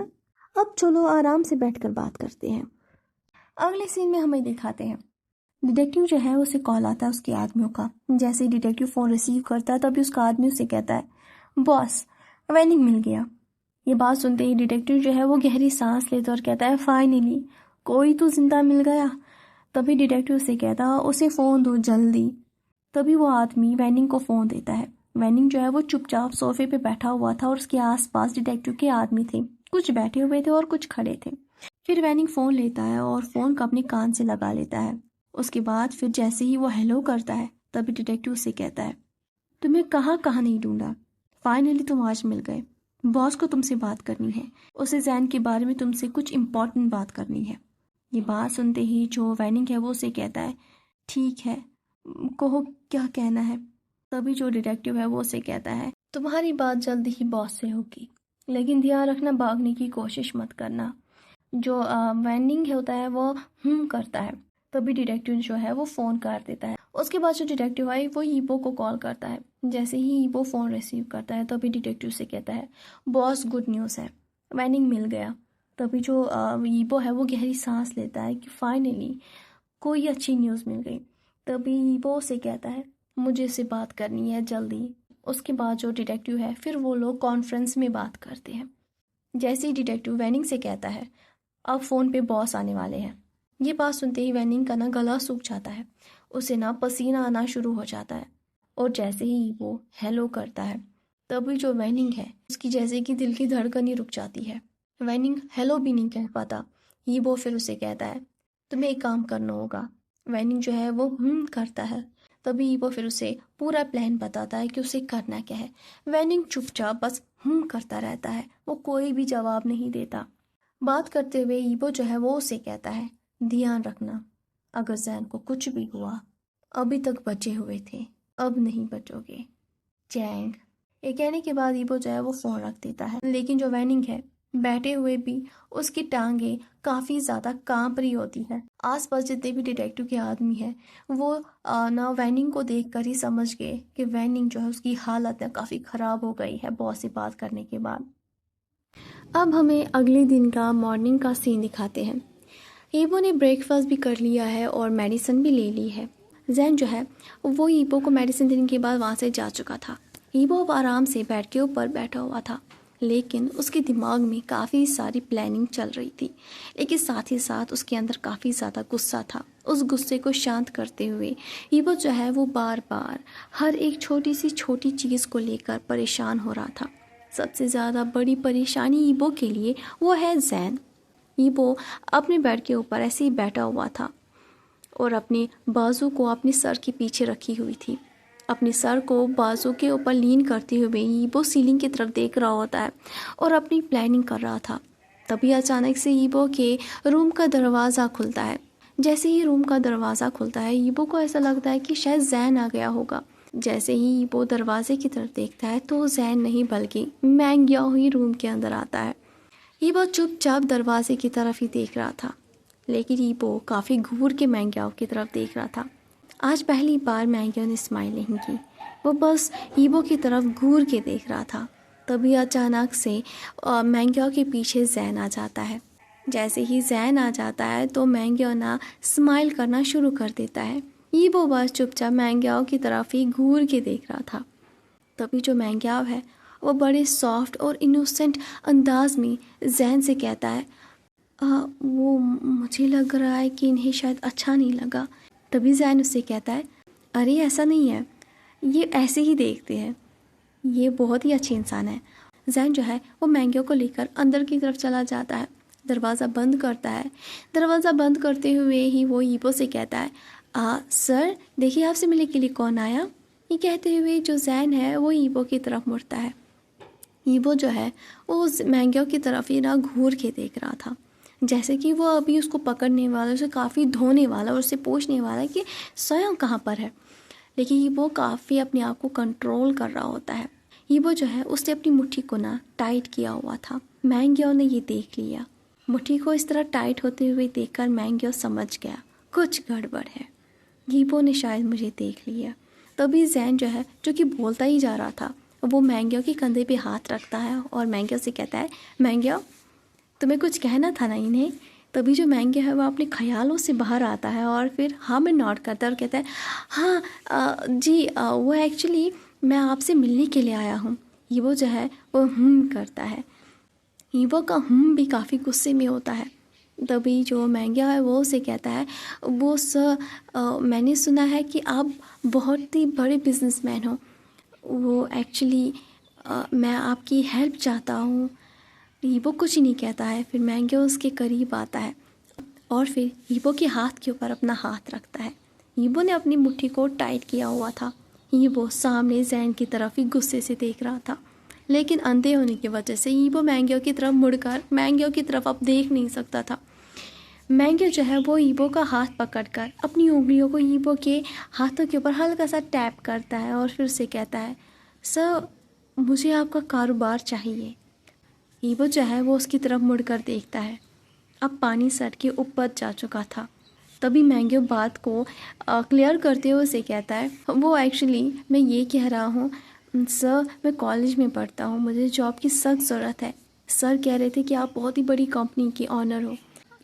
Speaker 1: अब चलो आराम से बैठकर बात करते हैं। अगले सीन में हमें दिखाते हैं डिटेक्टिव जो है उसे कॉल आता है उसके आदमियों का। जैसे ही डिटेक्टिव फ़ोन रिसीव करता है तभी उसका आदमी उसे कहता है, बॉस, वैनिंग मिल गया। ये बात सुनते ही डिटेक्टिव जो है वो गहरी सांस लेता और कहता है, फाइनली कोई तो जिंदा मिल गया। तभी डिटेक्टिव उसे कहता, उसे फ़ोन दो जल्दी। तभी वो आदमी वैनिंग को फ़ोन देता है। वैनिंग जो है वो चुपचाप सोफे पे बैठा हुआ था और उसके आसपास डिटेक्टिव के आदमी थे, कुछ बैठे हुए थे और कुछ खड़े थे। फिर वैनिंग फ़ोन लेता है और फ़ोन को अपने कान से लगा लेता है। उसके बाद फिर जैसे ही वो हेलो करता है तभी डिटेक्टिव उसे कहता है, तुम्हें कहाँ कहाँ नहीं ढूंढा, फाइनली तुम आज मिल गए। बॉस को तुमसे बात करनी है, उसे जैन के बारे में तुमसे कुछ इम्पोर्टेंट बात करनी है। ये बात सुनते ही जो वैनिंग है वो उसे कहता है, ठीक है, कहो क्या कहना है। तभी जो डिटेक्टिव है वो उसे कहता है, तुम्हारी बात जल्दी ही बॉस से होगी, लेकिन ध्यान रखना भागने की कोशिश मत करना। जो वैनिंग होता है वो करता है। तभी डिटेक्टिव जो है वो फ़ोन कर देता है। उसके बाद जो डिटेक्टिव है वो ईबो को कॉल करता है। जैसे ही ईबो फ़ोन रिसीव करता है तभी डिटेक्टिव से कहता है, बॉस गुड न्यूज़ है, वैनिंग मिल गया। तभी जो ईबो है वो गहरी सांस लेता है कि फाइनली कोई अच्छी न्यूज़ मिल गई। तभी ईबो से कहता है, मुझे इससे बात करनी है जल्दी। उसके बाद जो डिटेक्टिव है फिर वो लोग कॉन्फ्रेंस में बात करते हैं। जैसे ही डिटेक्टिव वैनिंग से कहता है, अब फ़ोन पे बॉस आने वाले हैं। ये बात सुनते ही वैनिंग का ना गला सूख जाता है, उसे ना पसीना आना शुरू हो जाता है। और जैसे ही वो हेलो करता है तभी जो वैनिंग है उसकी जैसे कि दिल की धड़कन ही रुक जाती है। वैनिंग हेलो भी नहीं कह पाता। ये वो फिर उसे कहता है, तुम्हें एक काम करना होगा। वैनिंग जो है वो करता है। तभी वो फिर उसे पूरा प्लान बताता है कि उसे करना क्या है। वैनिंग चुपचाप बस करता रहता है, वो कोई भी जवाब नहीं देता। बात करते हुए ईबो जो है वो उसे कहता है, ध्यान रखना, अगर जैन को कुछ भी हुआ, अभी तक बचे हुए थे, अब नहीं बचोगे, चैंग। ये कहने के बाद ईबो जो है वो फ़ोन रख देता है। लेकिन जो वैनिंग है बैठे हुए भी उसकी टांगे काफ़ी ज़्यादा कांप रही होती है। आसपास जितने भी डिटेक्टिव के आदमी हैं वो ना वैनिंग को देखकर ही समझ गए कि वैनिंग जो है उसकी हालत काफ़ी ख़राब हो गई है बॉस से बात करने के बाद। अब हमें अगले दिन का मॉर्निंग का सीन दिखाते हैं। ईबो ने ब्रेकफास्ट भी कर लिया है और मेडिसिन भी ले ली है। जैन जो है वो ईबो को मेडिसिन देने के बाद वहाँ से जा चुका था। ईबो अब आराम से बेड के ऊपर बैठा हुआ था, लेकिन उसके दिमाग में काफ़ी सारी प्लानिंग चल रही थी। लेकिन साथ ही साथ उसके अंदर काफ़ी ज़्यादा गुस्सा था। उस गुस्से को शांत करते हुए ईबो जो है वो बार बार हर एक छोटी सी छोटी चीज़ को लेकर परेशान हो रहा था। सबसे ज़्यादा बड़ी परेशानी ईबो के लिए वो है जैन। ईबो अपने बेड के ऊपर ऐसे ही बैठा हुआ था और अपने बाजू को अपने सर के पीछे रखी हुई थी। अपने सर को बाजू के ऊपर लीन करते हुए ईबो सीलिंग की तरफ देख रहा होता है और अपनी प्लानिंग कर रहा था। तभी अचानक से ईबो के रूम का दरवाज़ा खुलता है। जैसे ही रूम का दरवाज़ा खुलता है ईबो को ऐसा लगता है कि शायद जैन आ गया होगा। जैसे ही ईबो दरवाजे की तरफ देखता है तो जैन नहीं बल्कि मैंग्याओ ही रूम के अंदर आता है। ईबो चुपचाप दरवाजे की तरफ ही देख रहा था, लेकिन ईबो काफ़ी घूर के मैंग्याओ की तरफ देख रहा था। आज पहली बार मैंग्याओ ने स्माइल नहीं की, वो बस ईबो की तरफ घूर के देख रहा था। तभी अचानक से मैंग्याओ के पीछे जैन आ जाता है। जैसे ही जैन आ जाता है तो मैंग्याओ ना स्माइल करना शुरू कर देता है। ईबो बस चुपचाप मैंग्याओ की तरफ ही घूर के देख रहा था। तभी जो मैंग्याओ है वो बड़े सॉफ्ट और इनोसेंट अंदाज में जैन से कहता है, वो मुझे लग रहा है कि इन्हें शायद अच्छा नहीं लगा। तभी जैन उससे कहता है, अरे ऐसा नहीं है, ये ऐसे ही देखते हैं, ये बहुत ही अच्छे इंसान है। जैन जो है वो मैंग्याओ को लेकर अंदर की तरफ चला जाता है, दरवाज़ा बंद करता है। दरवाज़ा बंद करते हुए ही वो ईबो से कहता है, सर देखिए आपसे मिलने के लिए कौन आया। ये कहते हुए जो जैन है वो ईबो की तरफ मुड़ता है। ईबो जो है वो मैंग्याओ की तरफ ही ना घूर के देख रहा था, जैसे कि वो अभी उसको पकड़ने वाला, उसे काफ़ी धोने वाला और उससे पूछने वाला कि स्वयं कहाँ पर है। लेकिन ईबो काफ़ी अपने आप को कंट्रोल कर रहा होता है। ईबो जो है उसने अपनी मुट्ठी को ना टाइट किया हुआ था। मैंग्याओ ने ये देख लिया। मुट्ठी को इस तरह टाइट होते हुए देखकर मैंग्याओ समझ गया कुछ गड़बड़ है, ईबो ने शायद मुझे देख लिया। तभी जैन जो है, जो कि बोलता ही जा रहा था, वो मैंगियो के कंधे पे हाथ रखता है और मैंगियो से कहता है, मैंगियो तुम्हें कुछ कहना था ना इन्हें। तभी जो मैंगियो है वो अपने ख्यालों से बाहर आता है और फिर हाँ में नॉट करता है और कहता है, हाँ जी वो एक्चुअली मैं आपसे मिलने के लिए आया हूँ। ईबो जो है वो करता है। ईबो का भी काफ़ी गुस्से में होता है। तभी जो मैंगियो है वो उसे कहता है, वो सर मैंने सुना है कि आप बहुत ही बड़े बिजनेसमैन हो। वो एक्चुअली मैं आपकी हेल्प चाहता हूँ। ईबो कुछ नहीं कहता है। फिर मैंगियो उसके करीब आता है और फिर ईबो के हाथ के ऊपर अपना हाथ रखता है। ईबो ने अपनी मुट्ठी को टाइट किया हुआ था। ईबो सामने जैन की तरफ ही गुस्से से देख रहा था, लेकिन अंधे होने की वजह से ईबो मैंगियो की तरफ मुड़कर मैंगियो की तरफ अब देख नहीं सकता था। मैंगियो जो है वो ईबो का हाथ पकड़कर अपनी उंगलियों को ईबो के हाथों के ऊपर हल्का सा टैप करता है और फिर उसे कहता है, सर मुझे आपका कारोबार चाहिए। ईबो जो है वो उसकी तरफ मुड़कर देखता है। अब पानी सर के ऊपर जा चुका था। तभी मैंगियो बात को क्लियर करते हुए उसे कहता है, वो एक्चुअली मैं ये कह रहा हूँ सर, मैं कॉलेज में पढ़ता हूँ, मुझे जॉब की सख्त ज़रूरत है। सर कह रहे थे कि आप बहुत ही बड़ी कंपनी के ऑनर हो,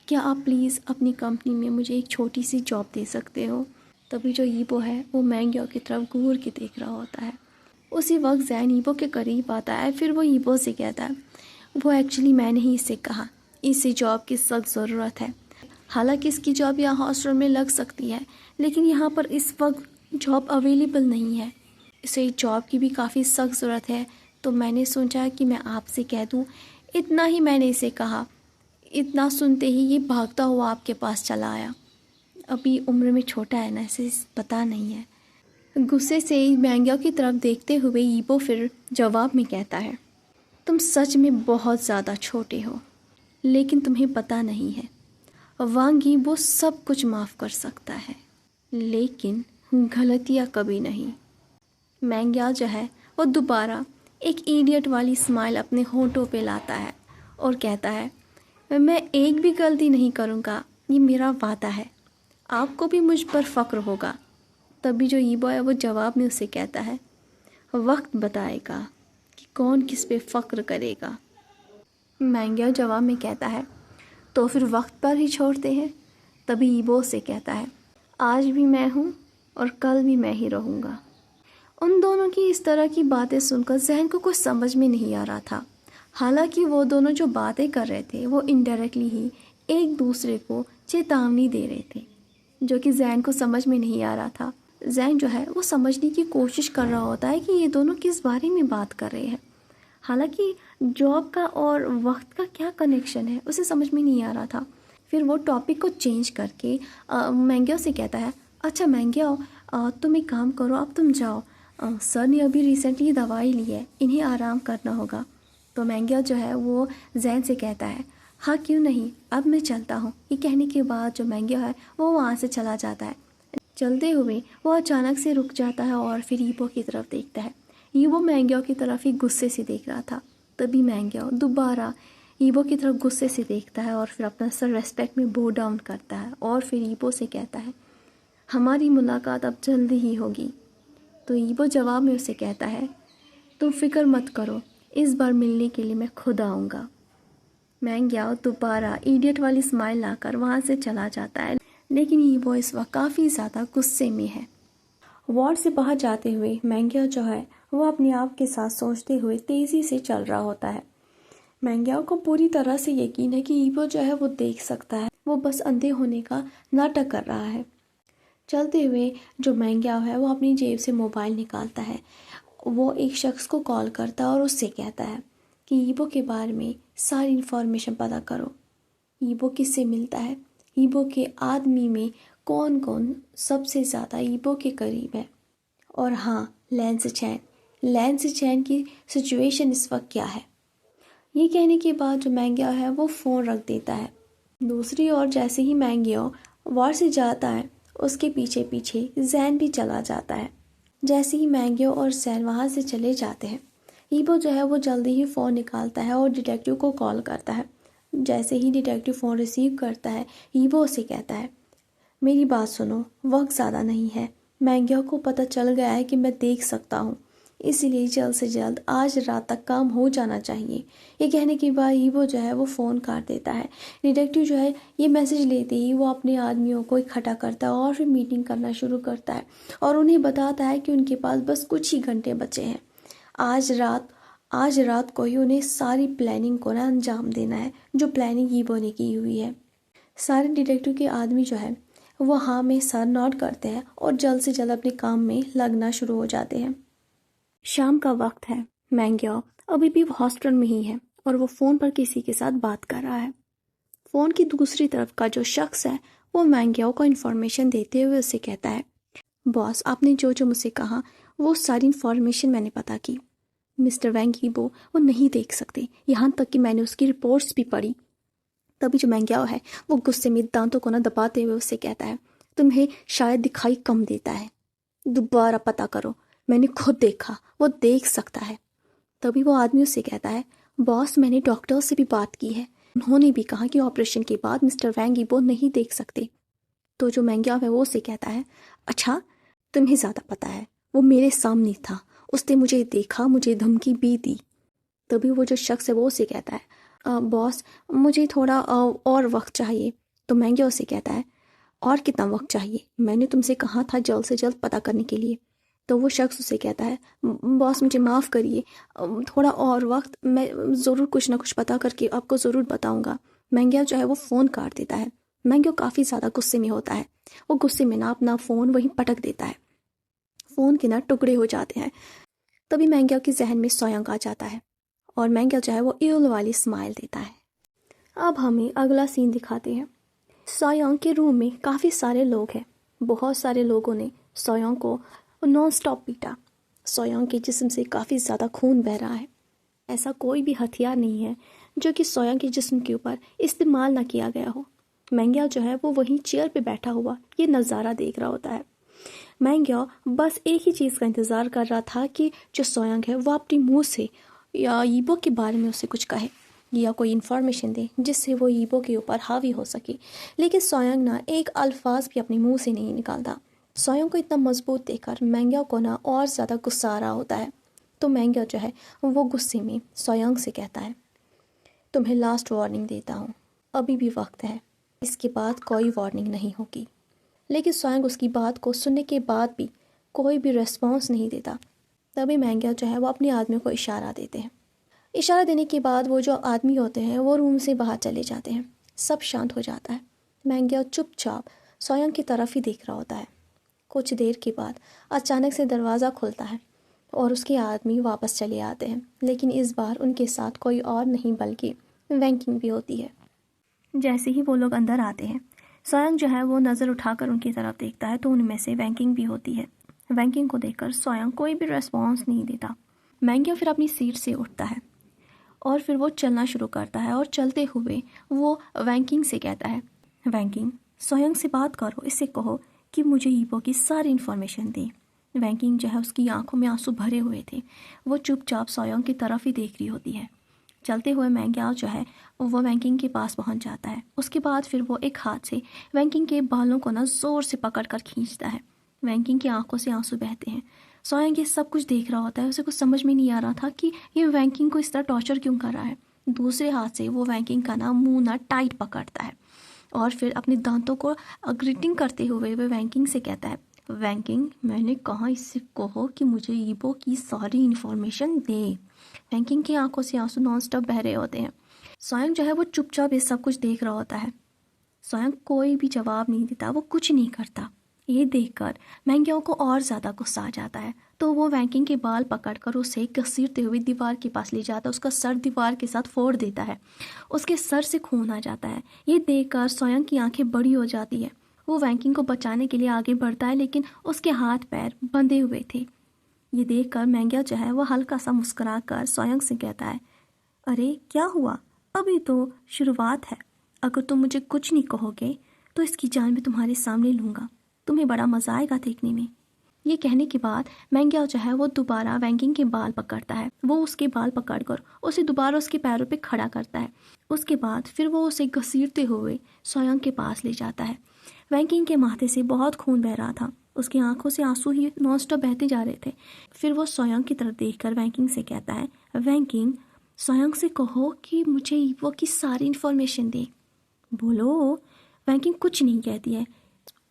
Speaker 1: क्या आप प्लीज़ अपनी कंपनी में मुझे एक छोटी सी जॉब दे सकते हो। तभी जो ईबो है वो मैंगियो की तरफ घूर के देख रहा होता है। उसी वक्त जैन ईबो के करीब आता है। फिर वो ईबो से कहता है, वो एक्चुअली मैंने ही इसे कहा, इसे जॉब की सख्त ज़रूरत है। हालांकि इसकी जॉब यहाँ हॉस्टल में लग सकती है, लेकिन यहाँ पर इस वक्त जॉब अवेलेबल नहीं है। इसे जॉब की भी काफ़ी सख्त ज़रूरत है, तो मैंने सोचा कि मैं आपसे कह दूँ। इतना ही मैंने इसे कहा। इतना सुनते ही ये भागता हुआ आपके पास चला आया। अभी उम्र में छोटा है ना, इसे पता नहीं है। गुस्से से मैंगियो की तरफ देखते हुए ईबो फिर जवाब में कहता है, तुम सच में बहुत ज़्यादा छोटे हो, लेकिन तुम्हें पता नहीं है, वांगी वो सब कुछ माफ़ कर सकता है, लेकिन गलतियाँ कभी नहीं। मैंगियो जो है वो दोबारा एक इडियट वाली स्माइल अपने होंठों पे लाता है और कहता है, मैं एक भी गलती नहीं करूँगा, ये मेरा वादा है, आपको भी मुझ पर फ़ख्र होगा। तभी जो ईबो है वो जवाब में उसे कहता है, वक्त बताएगा कि कौन किस पे फ़ख्र करेगा। मैंगियो जवाब में कहता है, तो फिर वक्त पर ही छोड़ते हैं। तभी ईबो से कहता है, आज भी मैं हूँ और कल भी मैं ही रहूँगा। उन दोनों की इस तरह की बातें सुनकर जहन को कुछ समझ में नहीं आ रहा था। हालांकि वो दोनों जो बातें कर रहे थे वो इनडायरेक्टली ही एक दूसरे को चेतावनी दे रहे थे, जो कि जैन को समझ में नहीं आ रहा था। जैन जो है वो समझने की कोशिश कर रहा होता है कि ये दोनों किस बारे में बात कर रहे हैं। हालांकि जॉब का और वक्त का क्या कनेक्शन है उसे समझ में नहीं आ रहा था। फिर वो टॉपिक को चेंज करके मैंगियो से कहता है, अच्छा मैंगियो तुम एक काम करो, अब तुम जाओ, सर ने अभी रिसेंटली दवाई ली है, इन्हें आराम करना होगा। तो मैंगियो जो है वो जैन से कहता है, हाँ क्यों नहीं, अब मैं चलता हूँ। ये कहने के बाद जो मैंगियो है वो वहाँ से चला जाता है। चलते हुए वो अचानक से रुक जाता है और फिर ईबो की तरफ देखता है। ईबो मैंगियो की तरफ ही गुस्से से देख रहा था। तभी मैंगियो दोबारा ईबो की तरफ गुस्से से देखता है और फिर अपना सर रेस्पेक्ट में बो डाउन करता है और फिर ईबो से कहता है, हमारी मुलाकात अब जल्दी ही होगी। तो ईबो जवाब में उसे कहता है, तुम फिक्र मत करो, इस बार मिलने के लिए मैं खुद आऊँगा। मैंगियो दोबारा इडियट वाली स्माइल लाकर वहाँ से चला जाता है, लेकिन ईबो इस वक्त काफ़ी ज़्यादा गुस्से में है। वार्ड से बाहर जाते हुए मैंगियो जो है वो अपने आप के साथ सोचते हुए तेज़ी से चल रहा होता है। मैंगियो को पूरी तरह से यकीन है कि ईबो जो है वो देख सकता है, वो बस अंधे होने का नाटक कर रहा है। चलते हुए जो मैंगियो है वो अपनी जेब से मोबाइल निकालता है। वो एक शख्स को कॉल करता है और उससे कहता है कि ईबो के बारे में सारी इन्फॉर्मेशन पता करो। ईबो किससे मिलता है, ईबो के आदमी में कौन कौन सबसे ज़्यादा ईबो के करीब है, और हाँ लैंस चैन की सिचुएशन इस वक्त क्या है। ये कहने के बाद जो मैंगियो है वो फ़ोन रख देता है। दूसरी ओर जैसे ही मैंगियो वार्ड से जाता है उसके पीछे पीछे जैन भी चला जाता है। जैसे ही मैंगियो और जैन वहाँ से चले जाते हैं, ईबो जो है वो जल्दी ही फ़ोन निकालता है और डिटेक्टिव को कॉल करता है। जैसे ही डिटेक्टिव फ़ोन रिसीव करता है, ईबो उसे कहता है, मेरी बात सुनो, वक्त ज़्यादा नहीं है। मैंग्या को पता चल गया है कि मैं देख सकता हूँ, इसीलिए जल्द से जल्द आज रात तक काम हो जाना चाहिए। ये कहने के बाद ईवो जो है वो फ़ोन काट देता है। डिटेक्टिव जो है ये मैसेज लेते ही वो अपने आदमियों को इकट्ठा करता है और फिर मीटिंग करना शुरू करता है और उन्हें बताता है कि उनके पास बस कुछ ही घंटे बचे हैं। आज रात को ही उन्हें सारी प्लानिंग को ना अंजाम देना है, जो प्लानिंग ईवो ने की हुई है। सारे डिटेक्टिव के आदमी जो है वो हाँ में सर नोट करते हैं और जल्द से जल्द अपने काम में लगना शुरू हो जाते हैं। शाम का वक्त है। मैंग्या अभी भी हॉस्टल में ही है और वो फ़ोन पर किसी के साथ बात कर रहा है। फ़ोन की दूसरी तरफ का जो शख्स है वो मैंग्याओ को इन्फॉर्मेशन देते हुए उसे कहता है, बॉस आपने जो जो मुझसे कहा वो सारी इन्फॉर्मेशन मैंने पता की। मिस्टर वैंग यीबो वो नहीं देख सकते, यहाँ तक कि मैंने उसकी रिपोर्ट्स भी पढ़ी। तभी जो मैंग्याओ है वो गुस्से में दांतों को ना दबाते हुए उससे कहता है, तुम्हें शायद दिखाई कम देता है, दोबारा पता करो, मैंने खुद देखा, वो देख सकता है। तभी वो आदमी उससे कहता है, बॉस मैंने डॉक्टर से भी बात की है, उन्होंने भी कहा कि ऑपरेशन के बाद मिस्टर वैंग यीबो नहीं देख सकते। तो जो मैंग्याओ है वो उससे कहता है, अच्छा तुम्हें ज़्यादा पता है, वो मेरे सामने था, उसने मुझे देखा, मुझे धमकी भी दी। तभी वो जो शख्स है वो उसे कहता है, बॉस मुझे थोड़ा और वक्त चाहिए। तो मैंग्याओ उसे कहता है, और कितना वक्त चाहिए, मैंने तुमसे कहा था जल्द से जल्द पता करने के लिए। तो वो शख्स उसे कहता है, बॉस मुझे माफ़ करिए, थोड़ा और वक्त, मैं ज़रूर कुछ ना कुछ पता करके आपको ज़रूर बताऊंगा। मैंग्याओ जो है वो फ़ोन काट देता है। मैंग्याओ काफ़ी ज़्यादा गुस्से में होता है, वो गुस्से में ना अपना फ़ोन वहीं पटक देता है, फ़ोन के ना टुकड़े हो जाते हैं। तभी मैंग्याओ के जहन में सोयांग आ जाता है और मैंग्याओ जो है वो ईल वाली स्माइल देता है। अब हमें अगला सीन दिखाते हैं। सोयांग के रूम में काफ़ी सारे लोग हैं। बहुत सारे लोगों ने सोयांग को नॉन स्टॉप पीटा। सोयांग के जिस्म से काफ़ी ज़्यादा खून बह रहा है। ऐसा कोई भी हथियार नहीं है जो कि सोयांग के जिस्म के ऊपर इस्तेमाल ना किया गया हो। मैंग्याओ जो है वो वहीं चेयर पे बैठा हुआ ये नज़ारा देख रहा होता है। मैंग्याओ बस एक ही चीज़ का इंतज़ार कर रहा था कि जो सोयांग है वो अपने मुंह से या यीबो के बारे में उसे कुछ कहे या कोई इन्फॉर्मेशन दे जिससे वो यीबो के ऊपर हावी हो सके। लेकिन सोयांग ना एक अल्फाज भी अपने मुंह से नहीं निकालता। सोयांग को इतना मजबूत देखकर मैंग्याओ को ना और ज़्यादा गुस्सा आ रहा होता है। तो मैंग्याओ जो है वो गुस्से में सोयांग से कहता है, तुम्हें लास्ट वार्निंग देता हूँ, अभी भी वक्त है, इसके बाद कोई वार्निंग नहीं होगी। लेकिन सोयांग उसकी बात को सुनने के बाद भी कोई भी रिस्पॉन्स नहीं देता। तभी मैंग्याओ जो है वो अपने आदमियों को इशारा देते हैं। इशारा देने के बाद वो जो आदमी होते हैं वो रूम से बाहर चले जाते हैं। सब शांत हो जाता है। मैंग्याओ चुपचाप सोयांग की तरफ ही देख रहा होता है। कुछ देर के बाद अचानक से दरवाज़ा खुलता है और उसके आदमी वापस चले आते हैं, लेकिन इस बार उनके साथ कोई और नहीं बल्कि वैंकिंग भी होती है। जैसे ही वो लोग अंदर आते हैं, सोयांग जो है वो नज़र उठाकर उनकी तरफ देखता है तो उनमें से वैंकिंग भी होती है। वैंकिंग को देखकर सोयांग कोई भी रेस्पॉन्स नहीं देता। मैंग्याओ फिर अपनी सीट से उठता है और फिर वो चलना शुरू करता है और चलते हुए वो वैंकिंग से कहता है, वैंकिंग सोयांग से बात करो, इससे कहो कि मुझे यीबो की सारी इन्फॉर्मेशन दे। वैंकिंग जो है उसकी आंखों में आंसू भरे हुए थे, वो चुपचाप सोयांग की तरफ ही देख रही होती है। चलते हुए मैंग्याओ जो है वो वैंकिंग के पास पहुंच जाता है। उसके बाद फिर वो एक हाथ से वैंकिंग के बालों को ना ज़ोर से पकड़ कर खींचता है। वैंकिंग की आंखों से आंसू बहते हैं। सोयांग ये सब कुछ देख रहा होता है, उसे कुछ समझ में नहीं आ रहा था कि ये वैंकिंग को इस तरह टॉर्चर क्यों कर रहा है। दूसरे हाथ से वो वैंकिंग का ना मुंह ना टाइट पकड़ता है और फिर अपने दांतों को ग्रीटिंग करते हुए वो वैंकिंग से कहता है, वैंकिंग मैंने कहा इससे कहो कि मुझे यीबो की सारी इन्फॉर्मेशन दे। वैंकिंग की आंखों से आंसू नॉन स्टॉप बह रहे होते हैं। सोयांग जो है वो चुपचाप ये सब कुछ देख रहा होता है। सोयांग कोई भी जवाब नहीं देता, वो कुछ नहीं करता। ये देखकर मैंग्याओ को और ज़्यादा गुस्सा आ जाता है, तो वो वैंकिंग के बाल पकड़कर उसे घसीटते हुए दीवार के पास ले जाता है। उसका सर दीवार के साथ फोड़ देता है, उसके सर से खून आ जाता है। ये देखकर सोयांग की आंखें बड़ी हो जाती है। वो वैंकिंग को बचाने के लिए आगे बढ़ता है, लेकिन उसके हाथ पैर बंधे हुए थे। ये देखकर मैंग्याओ जो है वो हल्का सा मुस्कुरा कर सोयांग से कहता है, अरे क्या हुआ, अभी तो शुरुआत है, अगर तुम मुझे कुछ नहीं कहोगे तो इसकी जान भी तुम्हारे सामने लूँगा, तुम्हें बड़ा मज़ा आएगा देखने में। ये कहने के बाद मैंग्याओ जो है वो दोबारा वैंकिंग के बाल पकड़ता है। वो उसके बाल पकड़कर उसे दोबारा उसके पैरों पे खड़ा करता है। उसके बाद फिर वो उसे घसीटते हुए सोयांग के पास ले जाता है। वैंकिंग के माथे से बहुत खून बह रहा था, उसकी आंखों से आंसू ही नॉन स्टॉप बहते जा रहे थे। फिर वो सोयांग की तरफ देखकर वैंकिंग से कहता है, वैंकिंग, सोयांग से कहो कि मुझे ईवो की सारी इन्फॉर्मेशन दे। बोलो। वैंकिंग कुछ नहीं कहती है।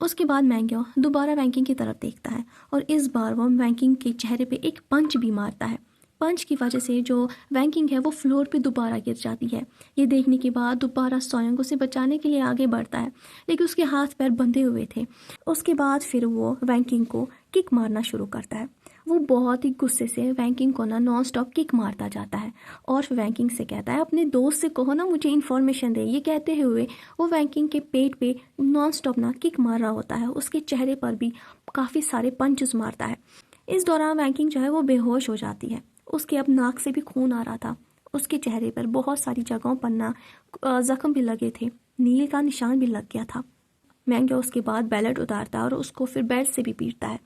Speaker 1: उसके बाद मैंग्यो दोबारा वैंकिंग की तरफ देखता है और इस बार वो वैंकिंग के चेहरे पे एक पंच भी मारता है। पंच की वजह से जो वैंकिंग है वो फ्लोर पे दोबारा गिर जाती है। ये देखने के बाद दोबारा सोयांग उसे बचाने के लिए आगे बढ़ता है, लेकिन उसके हाथ पैर बंधे हुए थे। उसके बाद फिर वो वैंकिंग को किक मारना शुरू करता है। वो बहुत ही गुस्से से वैंकिंग को ना नॉन स्टॉप किक मारता जाता है और वैंकिंग से कहता है, अपने दोस्त से कहो ना मुझे इन्फॉर्मेशन दे। ये कहते हुए वो वैंकिंग के पेट पे नॉन स्टॉप ना किक मार रहा होता है। उसके चेहरे पर भी काफ़ी सारे पंचेस मारता है। इस दौरान वैंकिंग जो है वो बेहोश हो जाती है। उसके अब नाक से भी खून आ रहा था। उसके चेहरे पर बहुत सारी जगहों पर ना जख्म भी लगे थे, नील का निशान भी लग गया था। मैंग्यो उसके बाद बैलेट उतारता है और उसको फिर बेड से भी पीटता है।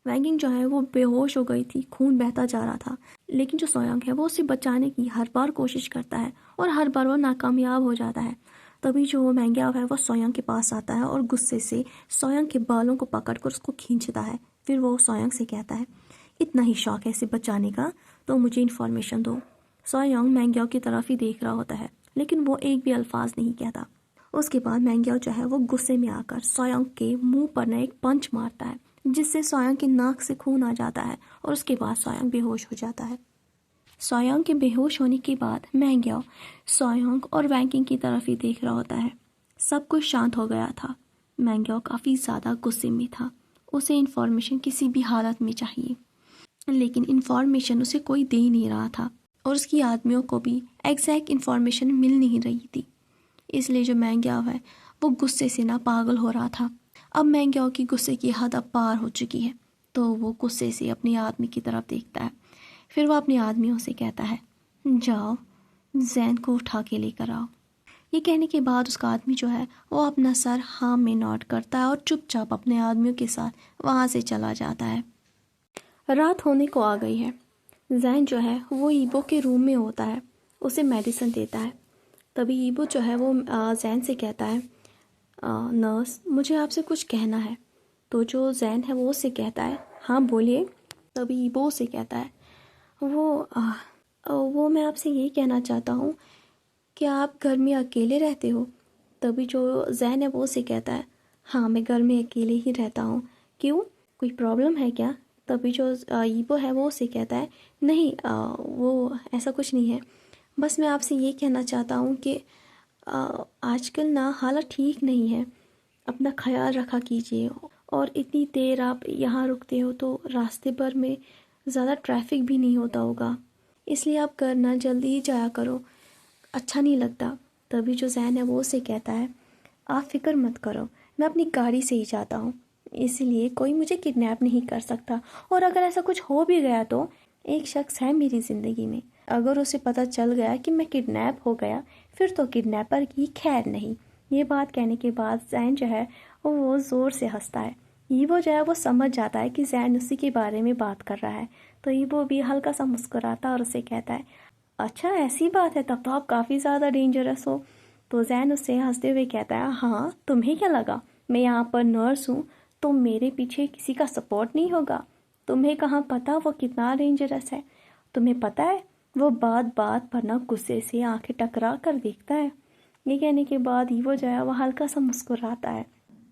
Speaker 1: वैंकिंग जो है वो बेहोश हो गई थी, खून बहता जा रहा था, लेकिन जो सोयांग है वो उसे बचाने की हर बार कोशिश करता है और हर बार वो नाकामयाब हो जाता है। तभी जो मैंग्यो है वो सोयांग के पास आता है और गुस्से से सोयांग के बालों को पकड़कर उसको खींचता है। फिर वो सोयांग से कहता है, इतना ही शौक है इसे बचाने का तो मुझे इन्फॉर्मेशन दो। सोयांग मैंग्यो की तरफ ही देख रहा होता है, लेकिन वो एक भी अल्फाज नहीं कहता। उसके बाद मैंग्यो जो है वो गुस्से में आकर सोयांग के मुंह पर ना एक पंच मारता है, जिससे सोयांग की नाक से खून आ जाता है और उसके बाद सोयांग बेहोश हो जाता है। सोयांग के बेहोश होने के बाद मैंग्यो सोयांग और वैंकिंग की तरफ ही देख रहा होता है। सब कुछ शांत हो गया था। मैंग्यो काफ़ी ज़्यादा गुस्से में था। उसे इन्फॉर्मेशन किसी भी हालत में चाहिए, लेकिन इन्फॉर्मेशन उसे कोई दे नहीं रहा था और उसकी आदमियों को भी एग्जैक्ट इन्फॉर्मेशन मिल नहीं रही थी। इसलिए जो मैंग्यो है वो गुस्से से ना पागल हो रहा था। अब मैंग्यो की गुस्से की हद अब पार हो चुकी है, तो वो गुस्से से अपने आदमी की तरफ देखता है। फिर वो अपने आदमियों से कहता है, जाओ जैन को उठा के लेकर आओ। ये कहने के बाद उसका आदमी जो है वो अपना सर हाँ में नोट करता है और चुपचाप अपने आदमियों के साथ वहाँ से चला जाता है। रात होने को आ गई है। जैन जो है वो ईबो के रूम में होता है, उसे मेडिसिन देता है। तभी ईबो जो है वो जैन से कहता है, नर्स मुझे आपसे कुछ कहना है। तो जो जैन है वो उससे कहता है, हाँ बोलिए। तभी ईबो से कहता है, वो मैं आपसे यही कहना चाहता हूँ कि आप घर में अकेले रहते हो। तभी जो जैन है वो उससे कहता है, हाँ मैं घर में अकेले ही रहता हूँ। क्यों, कोई प्रॉब्लम है क्या? तभी जो ईबो है वो उससे कहता है, नहीं वो ऐसा कुछ नहीं है, बस मैं आपसे ये कहना चाहता हूँ कि आजकल ना हालत ठीक नहीं है, अपना ख्याल रखा कीजिए। और इतनी देर आप यहाँ रुकते हो तो रास्ते भर में ज़्यादा ट्रैफिक भी नहीं होता होगा, इसलिए आप घर ना जल्दी ही जाया करो, अच्छा नहीं लगता। तभी जो जैन है वो उसे कहता है, आप फिक्र मत करो, मैं अपनी गाड़ी से ही जाता हूँ, इसलिए कोई मुझे किडनैप नहीं कर सकता। और अगर ऐसा कुछ हो भी गया तो एक शख्स है मेरी ज़िंदगी में, अगर उसे पता चल गया कि मैं किडनैप हो गया फिर तो किडनैपर की खैर नहीं। ये बात कहने के बाद जैन जो है वो ज़ोर से हंसता है। ईवो जो है वो समझ जाता है कि जैन उसी के बारे में बात कर रहा है, तो ईवो भी हल्का सा मुस्कुराता और उसे कहता है, अच्छा ऐसी बात है, तब तो आप काफ़ी ज़्यादा डेंजरस हो। तो जैन उससे हंसते हुए कहता है, हाँ तुम्हें क्या लगा मैं यहाँ पर नर्स हूँ तो मेरे पीछे किसी का सपोर्ट नहीं होगा? तुम्हें कहाँ पता वो कितना डेंजरस है? तुम्हें पता है वो बात बात पर ना गुस्से से आंखें टकरा कर देखता है। ये कहने के बाद ईवो जो है वो हल्का सा मुस्कुराता है।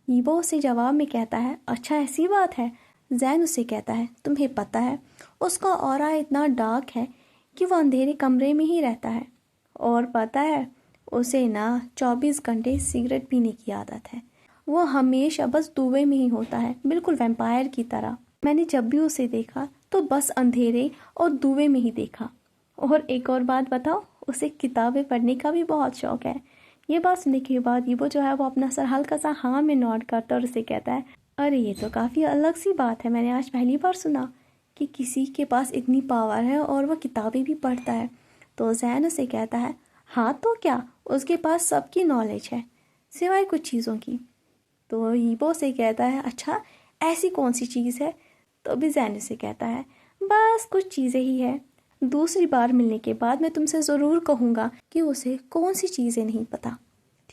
Speaker 1: ईवो उसे जवाब में कहता है, अच्छा ऐसी बात है? जैन उसे कहता है, तुम्हें पता है उसका ऑरा इतना डार्क है कि वो अंधेरे कमरे में ही रहता है, और पता है उसे ना 24 घंटे सिगरेट पीने की आदत है। वो हमेशा बस दुबई में ही होता है, बिल्कुल वैम्पायर की तरह। मैंने जब भी उसे देखा तो बस अंधेरे और दुबई में ही देखा। और एक और बात बताओ, उसे किताबें पढ़ने का भी बहुत शौक है। ये बात सुनने के बाद वो जो है वो अपना सर हल्का सा हाँ में नोड करता है और उसे कहता है, अरे ये तो काफ़ी अलग सी बात है, मैंने आज पहली बार सुना कि किसी के पास इतनी पावर है और वह किताबें भी पढ़ता है। तो जैन उसे कहता है, हाँ तो क्या, उसके पास सबकी नॉलेज है सिवाय कुछ चीज़ों की। तो ईबो से कहता है, अच्छा ऐसी कौन सी चीज़ है? तो अभी जैन उसे कहता है, बस कुछ चीज़ें ही है, दूसरी बार मिलने के बाद मैं तुमसे ज़रूर कहूँगा कि उसे कौन सी चीज़ें नहीं पता,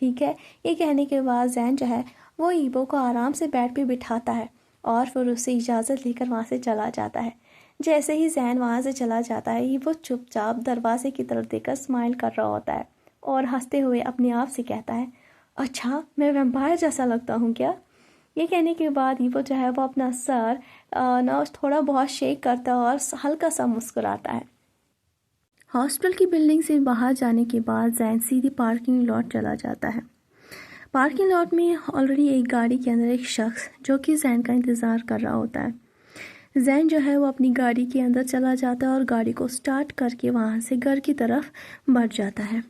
Speaker 1: ठीक है। ये कहने के बाद जैन जो है वो ईबो को आराम से बेड पे बिठाता है और फिर उससे इजाज़त लेकर वहाँ से चला जाता है। जैसे ही जैन वहाँ से चला जाता है ईबो चुपचाप दरवाजे की तरफ देखकर स्माइल कर रहा होता है और हंसते हुए अपने आप से कहता है, अच्छा मैं वैम्पायर जैसा लगता हूँ क्या? ये कहने के बाद ईबो जो है वो अपना सर ना थोड़ा बहुत शेक करता है और हल्का सा मुस्कुराता है। हॉस्पिटल की बिल्डिंग से बाहर जाने के बाद जैन सीधी पार्किंग लॉट चला जाता है। पार्किंग लॉट में ऑलरेडी एक गाड़ी के अंदर एक शख्स जो कि जैन का इंतज़ार कर रहा होता है। जैन जो है वो अपनी गाड़ी के अंदर चला जाता है और गाड़ी को स्टार्ट करके वहाँ से घर की तरफ बढ़ जाता है।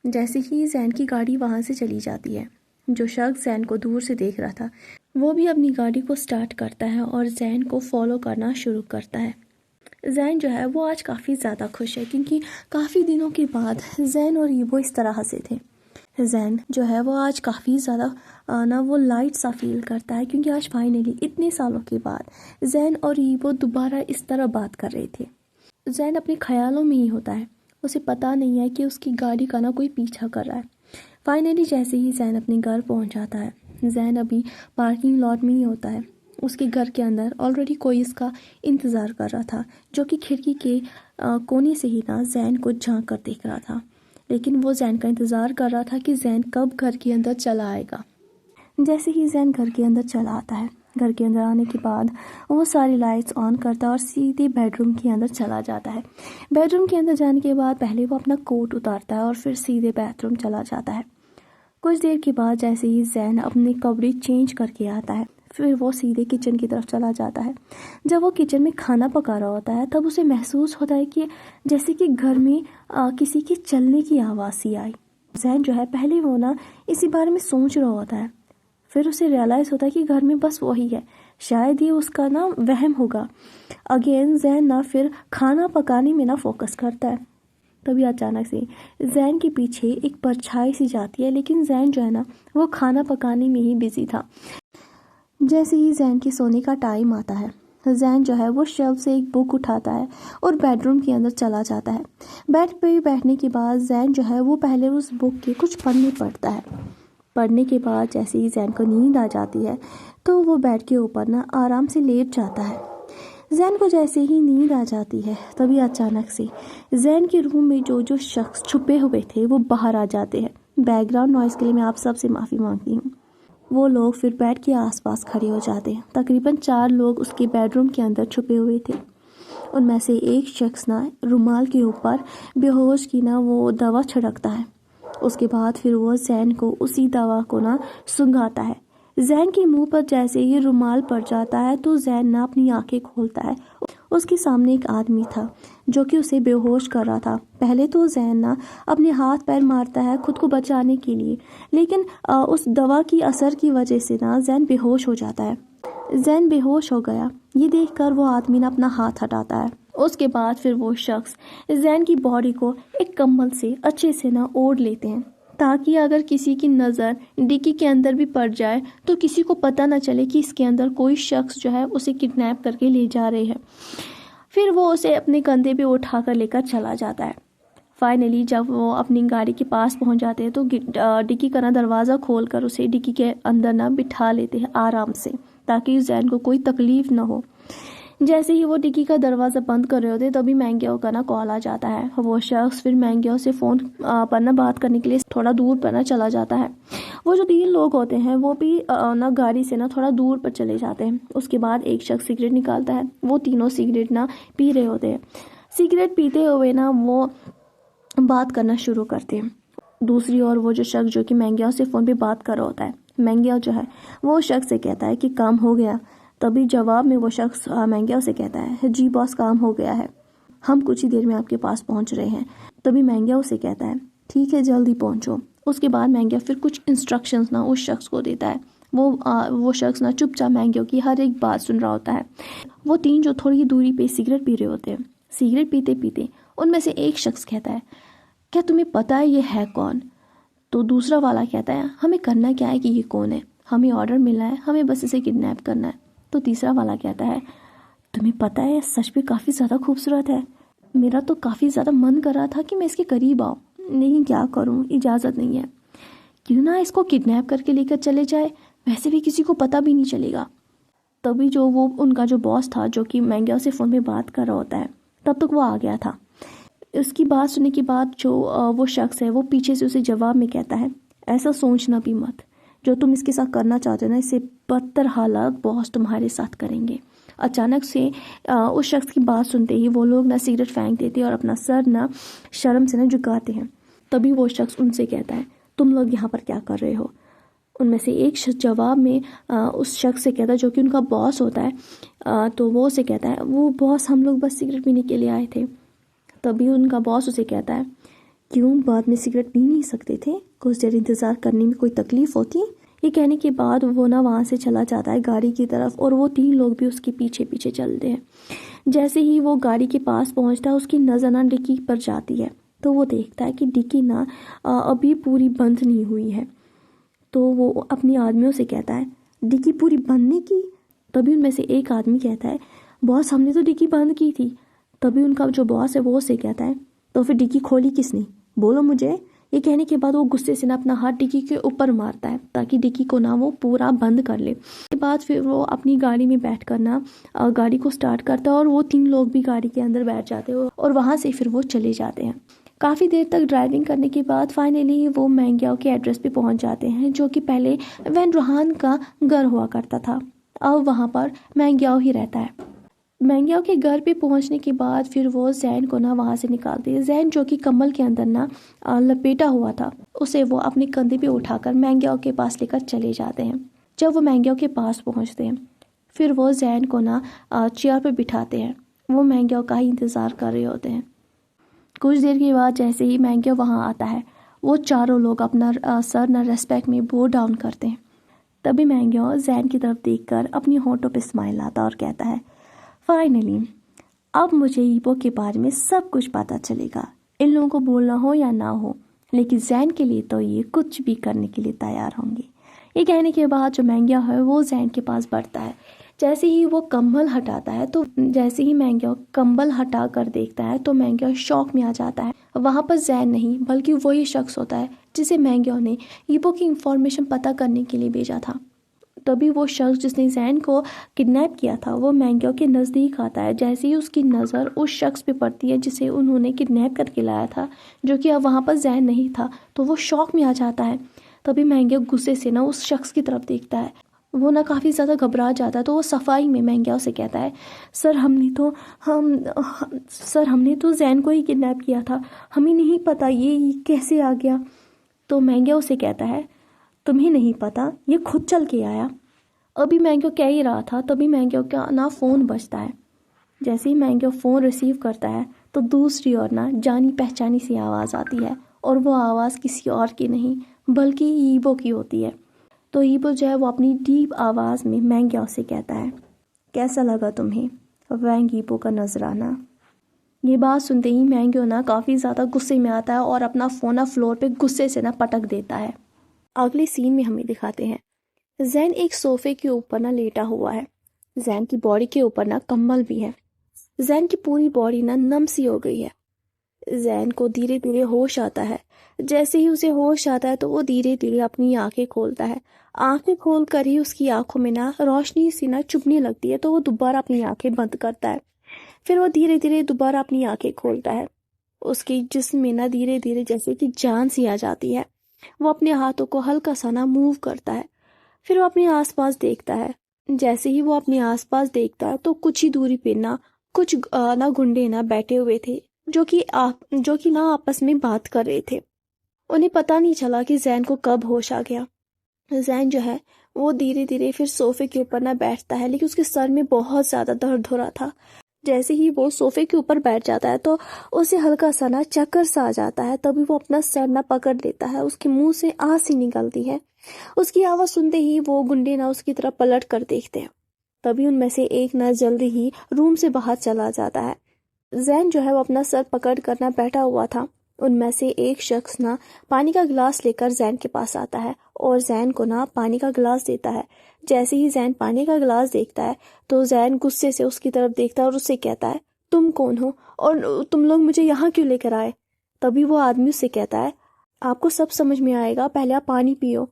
Speaker 1: जैसे ही जैन की गाड़ी वहाँ से चली जाती है, जो शख्स जैन को दूर से देख रहा था वो भी अपनी गाड़ी को स्टार्ट करता है और जैन को फॉलो करना शुरू करता है। जैन जो है वो आज काफ़ी ज़्यादा खुश है क्योंकि काफ़ी दिनों के बाद जैन और ईबो इस तरह हंसे थे। जैन जो है वो आज काफ़ी ज़्यादा ना वो लाइट सा फील करता है क्योंकि आज फाइनली इतने सालों के बाद जैन और ईबो दोबारा इस तरह बात कर रहे थे। जैन अपने ख्यालों में ही होता है, उसे पता नहीं है कि उसकी गाड़ी का ना कोई पीछा कर रहा है। फाइनली जैसे ही जैन अपने घर पहुंच जाता है, जैन अभी पार्किंग लॉट में ही होता है। उसके घर के अंदर ऑलरेडी कोई इसका इंतज़ार कर रहा था जो कि खिड़की के कोने से ही ना जैन को झांक कर देख रहा था, लेकिन वो जैन का इंतज़ार कर रहा था कि जैन कब घर के अंदर चला आएगा। जैसे ही जैन घर के अंदर चला आता है, घर के अंदर आने के बाद वो सारी लाइट्स ऑन करता है और सीधे बेडरूम के अंदर चला जाता है। बेडरूम के अंदर जाने के बाद पहले वो अपना कोट उतारता है और फिर सीधे बाथरूम चला जाता है। कुछ देर के बाद जैसे ही जैन अपने कपड़े चेंज करके आता है, फिर वो सीधे किचन की तरफ चला जाता है। जब वो किचन में खाना पका रहा होता है तब उसे महसूस होता है कि जैसे कि घर में किसी के चलने की आवाज़ सी आई। जैन जो है पहले वो ना इसी बारे में सोच रहा होता है, फिर उसे रियलाइज़ होता है कि घर में बस वही है, शायद ये उसका ना वहम होगा। अगेन जैन ना फिर खाना पकाने में ना फोकस करता है। तभी अचानक से जैन के पीछे एक परछाई सी जाती है, लेकिन जैन जो है ना वो खाना पकाने में ही बिजी था। जैसे ही जैन के सोने का टाइम आता है, जैन जो है वो शेल्फ से एक बुक उठाता है और बेडरूम के अंदर चला जाता है। बेड पे बैठने के बाद जैन जो है वो पहले उस बुक के कुछ पन्ने पढ़ता है। पढ़ने के बाद जैसे ही जैन को नींद आ जाती है तो वो बेड के ऊपर ना आराम से लेट जाता है। जैन को जैसे ही नींद आ जाती है तभी अचानक से जैन के रूम में जो शख्स छुपे हुए थे वो बाहर आ जाते हैं। बैकग्राउंड नॉइज़ के लिए मैं आप सबसे माफ़ी मांगती हूँ। वो लोग फिर बेड के आसपास खड़े हो जाते हैं। तकरीबन 4 लोग उसके बेडरूम के अंदर छुपे हुए थे। उनमें से एक शख्स ना रुमाल के ऊपर बेहोश की ना वो दवा छिड़कता है। उसके बाद फिर वो जैन को उसी दवा को ना सूंघाता है। जैन के मुंह पर जैसे ही रुमाल पड़ जाता है तो जैन ना अपनी आंखें खोलता है। उसके सामने एक आदमी था जो कि उसे बेहोश कर रहा था। पहले तो जैन ना अपने हाथ पैर मारता है खुद को बचाने के लिए, लेकिन उस दवा की असर की वजह से ना जैन बेहोश हो जाता है। जैन बेहोश हो गया ये देखकर वो आदमी ना अपना हाथ हटाता है। उसके बाद फिर वो शख्स जैन की बॉडी को एक कंबल से अच्छे से ना ओढ़ लेते हैं ताकि अगर किसी की नज़र डिक्की के अंदर भी पड़ जाए तो किसी को पता ना चले कि इसके अंदर कोई शख्स जो है उसे किडनैप करके ले जा रहे हैं। फिर वो उसे अपने कंधे पे उठा कर लेकर चला जाता है। फाइनली जब वो अपनी गाड़ी के पास पहुंच जाते हैं तो डिक्की का ना दरवाज़ा खोल कर उसे डिक्की के अंदर ना बिठा लेते हैं आराम से, ताकि जैन को कोई तकलीफ़ ना हो। जैसे ही वो डिक्की का दरवाज़ा बंद कर रहे होते तभी मैंगियो का ना कॉल आ जाता है। वो शख्स फिर मैंगियो से फ़ोन पर ना बात करने के लिए थोड़ा दूर पर ना चला जाता है। वो जो 3 लोग होते हैं वो भी ना गाड़ी से ना थोड़ा दूर पर चले जाते हैं। उसके बाद एक शख्स सिगरेट निकालता है। वो तीनों सिगरेट ना पी रहे होते हैं। सिगरेट पीते हुए ना वो बात करना शुरू करते हैं। दूसरी ओर वो जो शख्स जो कि मैंगियो से फ़ोन पे बात कर रहा होता है, मैंगियो जो है वो शख्स से कहता है कि काम हो गया। तभी जवाब में वो शख्स मैंगियो से कहता है, जी बॉस काम हो गया है, हम कुछ ही देर में आपके पास पहुंच रहे हैं। तभी मैंगियो से कहता है, ठीक है जल्दी पहुंचो। उसके बाद मैंगियो फिर कुछ इंस्ट्रक्शंस ना उस शख्स को देता है। वो शख्स ना चुपचाप मैंगियो की हर एक बात सुन रहा होता है। वो 3 जो थोड़ी दूरी पे सिगरेट पी रहे होते हैं, सिगरेट पीते पीते उनमें से एक शख्स कहता है, क्या तुम्हें पता है ये है कौन? तो दूसरा वाला कहता है, हमें करना क्या है कि ये कौन है, हमें ऑर्डर मिला है, हमें बस इसे किडनैप करना है। तो तीसरा वाला कहता है, तुम्हें पता है सच में काफ़ी ज़्यादा खूबसूरत है, मेरा तो काफ़ी ज़्यादा मन कर रहा था कि मैं इसके करीब आऊँ, लेकिन क्या करूँ इजाज़त नहीं है। क्यों ना इसको किडनैप करके लेकर चले जाए, वैसे भी किसी को पता भी नहीं चलेगा। तभी जो वो उनका जो बॉस था, जो कि मैंग्याओ से फ़ोन पे बात कर रहा होता है, तब तक वो आ गया था। उसकी बात सुनने के बाद जो वो शख्स है वो पीछे से उसे जवाब में कहता है, ऐसा सोचना भी मत, जो तुम इसके साथ करना चाहते हो ना, इससे बदतर हालात बॉस तुम्हारे साथ करेंगे। अचानक से उस शख्स की बात सुनते ही वो लोग ना सिगरेट फेंक देते हैं और अपना सर ना शर्म से ना झुकाते हैं। तभी वो शख्स उनसे कहता है, तुम लोग यहाँ पर क्या कर रहे हो। उनमें से एक जवाब में उस शख्स से कहता है, जो कि उनका बॉस होता है, तो वो उसे कहता है, वो बॉस हम लोग बस सिगरेट पीने के लिए आए थे। तभी उनका बॉस उसे कहता है, क्यों बाद में सिगरेट पी नहीं सकते थे, कुछ देर इंतज़ार करने में कोई तकलीफ़ होती। ये कहने के बाद वो ना वहाँ से चला जाता है गाड़ी की तरफ, और वो 3 लोग भी उसके पीछे पीछे चलते हैं। जैसे ही वो गाड़ी के पास पहुँचता है, उसकी नज़र ना डिक्की पर जाती है, तो वो देखता है कि डिक्की ना अभी पूरी बंद नहीं हुई है। तो वो अपनी आदमियों से कहता है, डिक्की पूरी बंद नहीं की। तभी उनमें से एक आदमी कहता है, बॉस हमने तो डिक्की बंद की थी। तभी उनका जो बॉस है वो उसे कहता है, तो फिर डिक्की खोली किसने, बोलो मुझे। ये कहने के बाद वो गुस्से से ना अपना हाथ डिक्की के ऊपर मारता है, ताकि डिक्की को ना वो पूरा बंद कर ले। उसके बाद फिर वो अपनी गाड़ी में बैठ कर ना गाड़ी को स्टार्ट करता है, और वो 3 लोग भी गाड़ी के अंदर बैठ जाते हैं, और वहाँ से फिर वो चले जाते हैं। काफ़ी देर तक ड्राइविंग करने के बाद फाइनली वो मैंग्याओ के एड्रेस पे पहुंच जाते हैं, जो कि पहले वैन रोहान का घर हुआ करता था। अब वहां पर मैंग्याओ ही रहता है। मैंग्याओ के घर पे पहुंचने के बाद फिर वो जैन को ना वहां से निकालते हैं। जैन, जो कि कम्बल के अंदर ना लपेटा हुआ था, उसे वो अपने कंधे पे उठाकर मैंग्याओ के पास लेकर चले जाते हैं। जब वो मैंग्याओ के पास पहुंचते हैं, फिर वो जैन को ना चेयर पे बिठाते हैं। वो मैंग्याओ का ही इंतज़ार कर रहे होते हैं। कुछ देर के बाद जैसे ही मैंग्याओ वहाँ आता है, वो चारों लोग अपना सर ना रेस्पेक्ट में बो डाउन करते हैं। तभी मैंग्याओ जैन की तरफ देखकर अपनी होठों पे स्माइल आता और कहता है, फाइनली अब मुझे ईपो के बारे में सब कुछ पता चलेगा। इन लोगों को बोलना हो या ना हो, लेकिन जैन के लिए तो ये कुछ भी करने के लिए तैयार होंगे। ये कहने के बाद जो मैंग्याओ है वो जैन के पास बढ़ता है। जैसे ही वो कंबल हटाता है, तो जैसे ही मैंग्याओ कंबल हटा कर देखता है, तो मैंग्याओ शॉक में आ जाता है। वहाँ पर जैन नहीं, बल्कि वही शख्स होता है जिसे मैंग्याओ ने ईपो की इंफॉर्मेशन पता करने के लिए भेजा था। तभी वो शख्स जिसने जैन को किडनैप किया था, वो मैंग्याओ के नज़दीक आता है। जैसे ही उसकी नज़र उस शख्स पे पड़ती है जिसे उन्होंने किडनैप करके लाया था, जो कि अब वहाँ पर जैन नहीं था, तो वो शॉक में आ जाता है। तभी मैंग्याओ गुस्से से ना उस शख्स की तरफ देखता है। वो ना काफ़ी ज़्यादा घबरा जाता है, तो वो सफाई में मैंग्याओ से कहता है, सर हमने तो जैन को ही किडनैप किया था, हमें नहीं पता ये कैसे आ गया। तो मैंग्याओ से कहता है, तुम्हें नहीं पता, ये खुद चल के आया। अभी मैंग्याओ कह ही रहा था, तभी मैंग्याओ का ना फ़ोन बजता है। जैसे ही मैंग्याओ फ़ोन रिसीव करता है, तो दूसरी ओर ना जानी पहचानी सी आवाज़ आती है, और वो आवाज़ किसी और की नहीं बल्कि ईबो की होती है। तो ईबो जो है वो अपनी डीप आवाज़ में मैंग्याओ से कहता है, कैसा लगा तुम्हें वैंग ईबो का नजराना। ये बात सुनते ही मैंग्याओ ना काफ़ी ज़्यादा गुस्से में आता है और अपना फ़ोन ना फ्लोर पे गुस्से से ना पटक देता है। अगले सीन में हमें दिखाते हैं, जैन एक सोफे के ऊपर ना लेटा हुआ है। जैन की बॉडी के ऊपर ना कंबल भी है। जैन की पूरी बॉडी ना नम सी हो गई है। जैन को धीरे धीरे होश आता है। जैसे ही उसे होश आता है, तो वो धीरे धीरे अपनी आंखें खोलता है। आंखें खोल कर ही उसकी आंखों में ना रोशनी सी ना चुभने लगती है, तो वो दोबारा अपनी आंखें बंद करता है। फिर वो धीरे धीरे दोबारा अपनी आंखें खोलता है। उसकी जिस्म में ना धीरे धीरे जैसे कि जान सी आ जाती है। वो अपने हाथों को हल्का सा ना मूव करता है। फिर वो अपने आसपास देखता है। जैसे ही वो अपने आसपास देखता है, तो कुछ ही दूरी पे ना कुछ ना गुंडे ना बैठे हुए थे, जो कि ना आपस में बात कर रहे थे। उन्हें पता नहीं चला कि जैन को कब होश आ गया। जैन जो है वो धीरे धीरे फिर सोफे के ऊपर ना बैठता है, लेकिन उसके सर में बहुत ज्यादा दर्द हो रहा था। जैसे ही वो सोफे के ऊपर बैठ जाता है, तो उसे हल्का सा ना चक्कर सा आ जाता है। तभी वो अपना सर ना पकड़ लेता है। उसके मुंह से आंस सी निकलती है। उसकी आवाज सुनते ही वो गुंडे ना उसकी तरफ पलट कर देखते हैं। तभी उनमें से एक ना जल्दी ही रूम से बाहर चला जाता है। जैन जो है वो अपना सर पकड़ कर ना बैठा हुआ था। उनमें से एक शख्स ना पानी का गिलास लेकर जैन के पास आता है और जैन को ना पानी का गिलास देता है। जैसे ही जैन पानी का गिलास देखता है, तो जैन गुस्से से उसकी तरफ देखता है और उससे कहता है, तुम कौन हो और तुम लोग मुझे यहाँ क्यों लेकर आए। तभी वो आदमी उससे कहता है, आपको सब समझ में आएगा, पहले आप पानी पियो।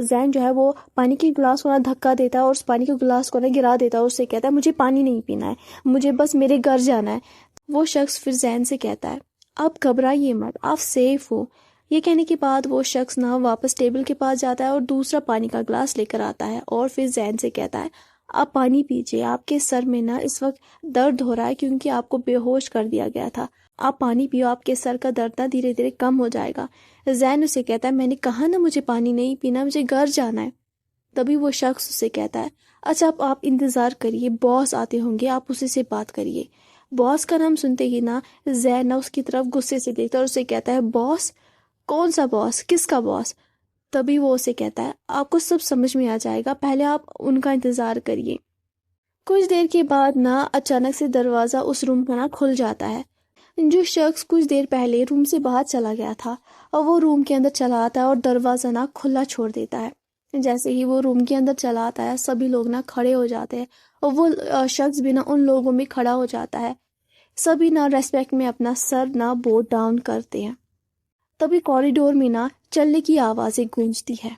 Speaker 1: जैन जो है वो पानी के गिलास को ना धक्का देता है और उस पानी के गिलास को ना गिरा देता है और उससे कहता है मुझे पानी नहीं पीना है, मुझे बस मेरे घर जाना है। वो शख्स फिर जैन से कहता है आप घबराइए मत, आप सेफ हो। ये कहने के बाद वो शख्स ना वापस टेबल के पास जाता है और दूसरा पानी का गिलास लेकर आता है और फिर जैन से कहता है आप पानी पीजिए, आपके सर में ना इस वक्त दर्द हो रहा है क्योंकि आपको बेहोश कर दिया गया था, आप पानी पियो, आपके सर का दर्द ना धीरे धीरे कम हो जाएगा। जैन उसे कहता है मैंने कहा ना मुझे पानी नहीं पीना, मुझे घर जाना है। तभी वो शख्स उसे कहता है अच्छा आप इंतजार करिए, बॉस आते होंगे, आप उसी से बात करिए। बॉस का नाम सुनते ही ना जैन ना उसकी तरफ गुस्से से देखता है और उसे कहता है बॉस? कौन सा बॉस, किसका बॉस? तभी वो उसे कहता है आपको सब समझ में आ जाएगा, पहले आप उनका इंतजार करिए। कुछ देर के बाद ना अचानक से दरवाजा उस रूम का ना खुल जाता है। जो शख्स कुछ देर पहले रूम से बाहर चला गया था और वो रूम के अंदर चला आता है और दरवाजा ना खुला छोड़ देता है। जैसे ही वो रूम के अंदर चला आता है सभी लोग ना खड़े हो जाते हैं और वो शख्स भी ना उन लोगों में खड़ा हो जाता है। सभी ना रेस्पेक्ट में अपना सर ना बो डाउन करते हैं। तभी कॉरिडोर में ना चलने की आवाजें गूंजती है।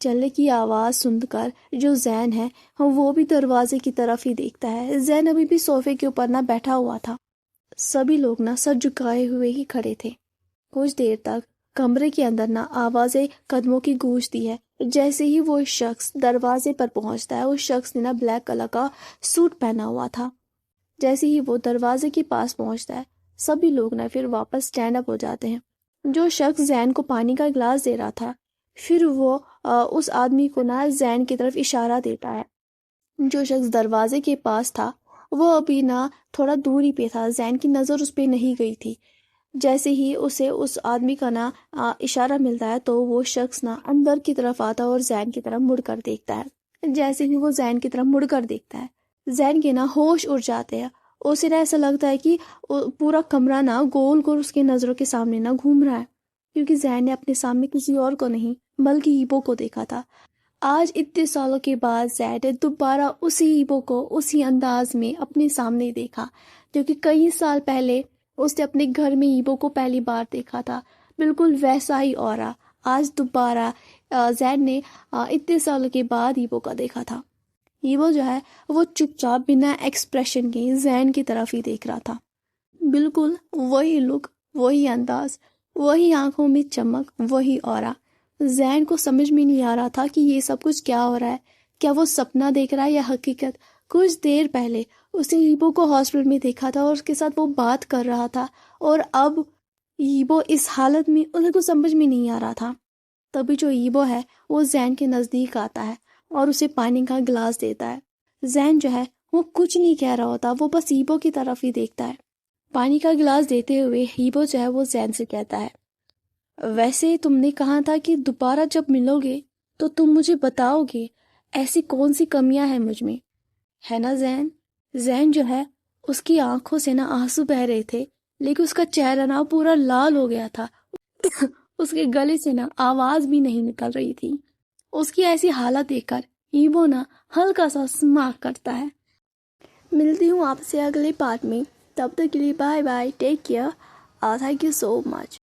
Speaker 1: चलने की आवाज सुनकर जो जैन है वो भी दरवाजे की तरफ ही देखता है। जैन अभी भी सोफे के ऊपर ना बैठा हुआ था। सभी लोग ना सर झुकाए हुए ही खड़े थे। कुछ देर तक कमरे के अंदर ना आवाजें कदमों की गूंजती है। जैसे ही वो शख्स दरवाजे पर पहुंचता है, उस शख्स ने ना ब्लैक कलर का सूट पहना हुआ था। जैसे ही वो दरवाजे के पास पहुंचता है सभी लोग ना फिर वापस स्टैंड अप हो जाते हैं। जो शख्स जैन को पानी का गिलास दे रहा था फिर वो उस आदमी को ना जैन की तरफ इशारा देता है। जो शख्स दरवाजे के पास था वो अभी ना थोड़ा दूरी पे था, जैन की नज़र उस पे नहीं गई थी। जैसे ही उसे उस आदमी का ना इशारा मिलता है तो वो शख्स ना अंदर की तरफ आता है और जैन की तरफ मुड़कर देखता है। जैसे ही वो जैन की तरफ मुड़कर देखता है जैन के ना होश उड़ जाते हैं। उसे ना ऐसा लगता है कि पूरा कमरा ना गोल गोल उसके नज़रों के सामने ना घूम रहा है, क्योंकि जैन ने अपने सामने किसी और को नहीं बल्कि ईबो को देखा था। आज इतने सालों के बाद जैड ने दोबारा उसी ईबो को उसी अंदाज में अपने सामने देखा, क्योंकि कई साल पहले उसने अपने घर में ईबो को पहली बार देखा था। बिल्कुल वैसा ही ऑरा आज दोबारा जैड ने इतने सालों के बाद ईबो का देखा था। ईबो जो है वो चुपचाप बिना एक्सप्रेशन के जैन की तरफ ही देख रहा था। बिल्कुल वही लुक, वही अंदाज, वही आंखों में चमक, वही ऑरा। जैन को समझ में नहीं आ रहा था कि ये सब कुछ क्या हो रहा है, क्या वो सपना देख रहा है या हकीकत। कुछ देर पहले उसने ईबो को हॉस्पिटल में देखा था और उसके साथ वो बात कर रहा था और अब ईबो इस हालत में उन्हें कुछ समझ में नहीं आ रहा था। तभी जो ईबो है वो जैन के नज़दीक आता है और उसे पानी का गिलास देता है। जैन जो है वो कुछ नहीं कह रहा होता, वो बस ईबो की तरफ ही देखता है। पानी का गिलास देते हुए ईबो जो है वो जैन से कहता है वैसे तुमने कहा था कि दोबारा जब मिलोगे तो तुम मुझे बताओगे ऐसी कौन सी कमियां हैं मुझ में, है ना जैन? जैन जो है उसकी आंखों से ना आंसू बह रहे थे, लेकिन उसका चेहरा ना पूरा लाल हो गया था। उसके गले से ना आवाज भी नहीं निकल रही थी। उसकी ऐसी हालत देखकर ईबो ना हल्का सा स्मार्ट करता है। मिलती हूँ आपसे अगले पार्ट में, तब तक के लिए bye bye, take care, thank you so much.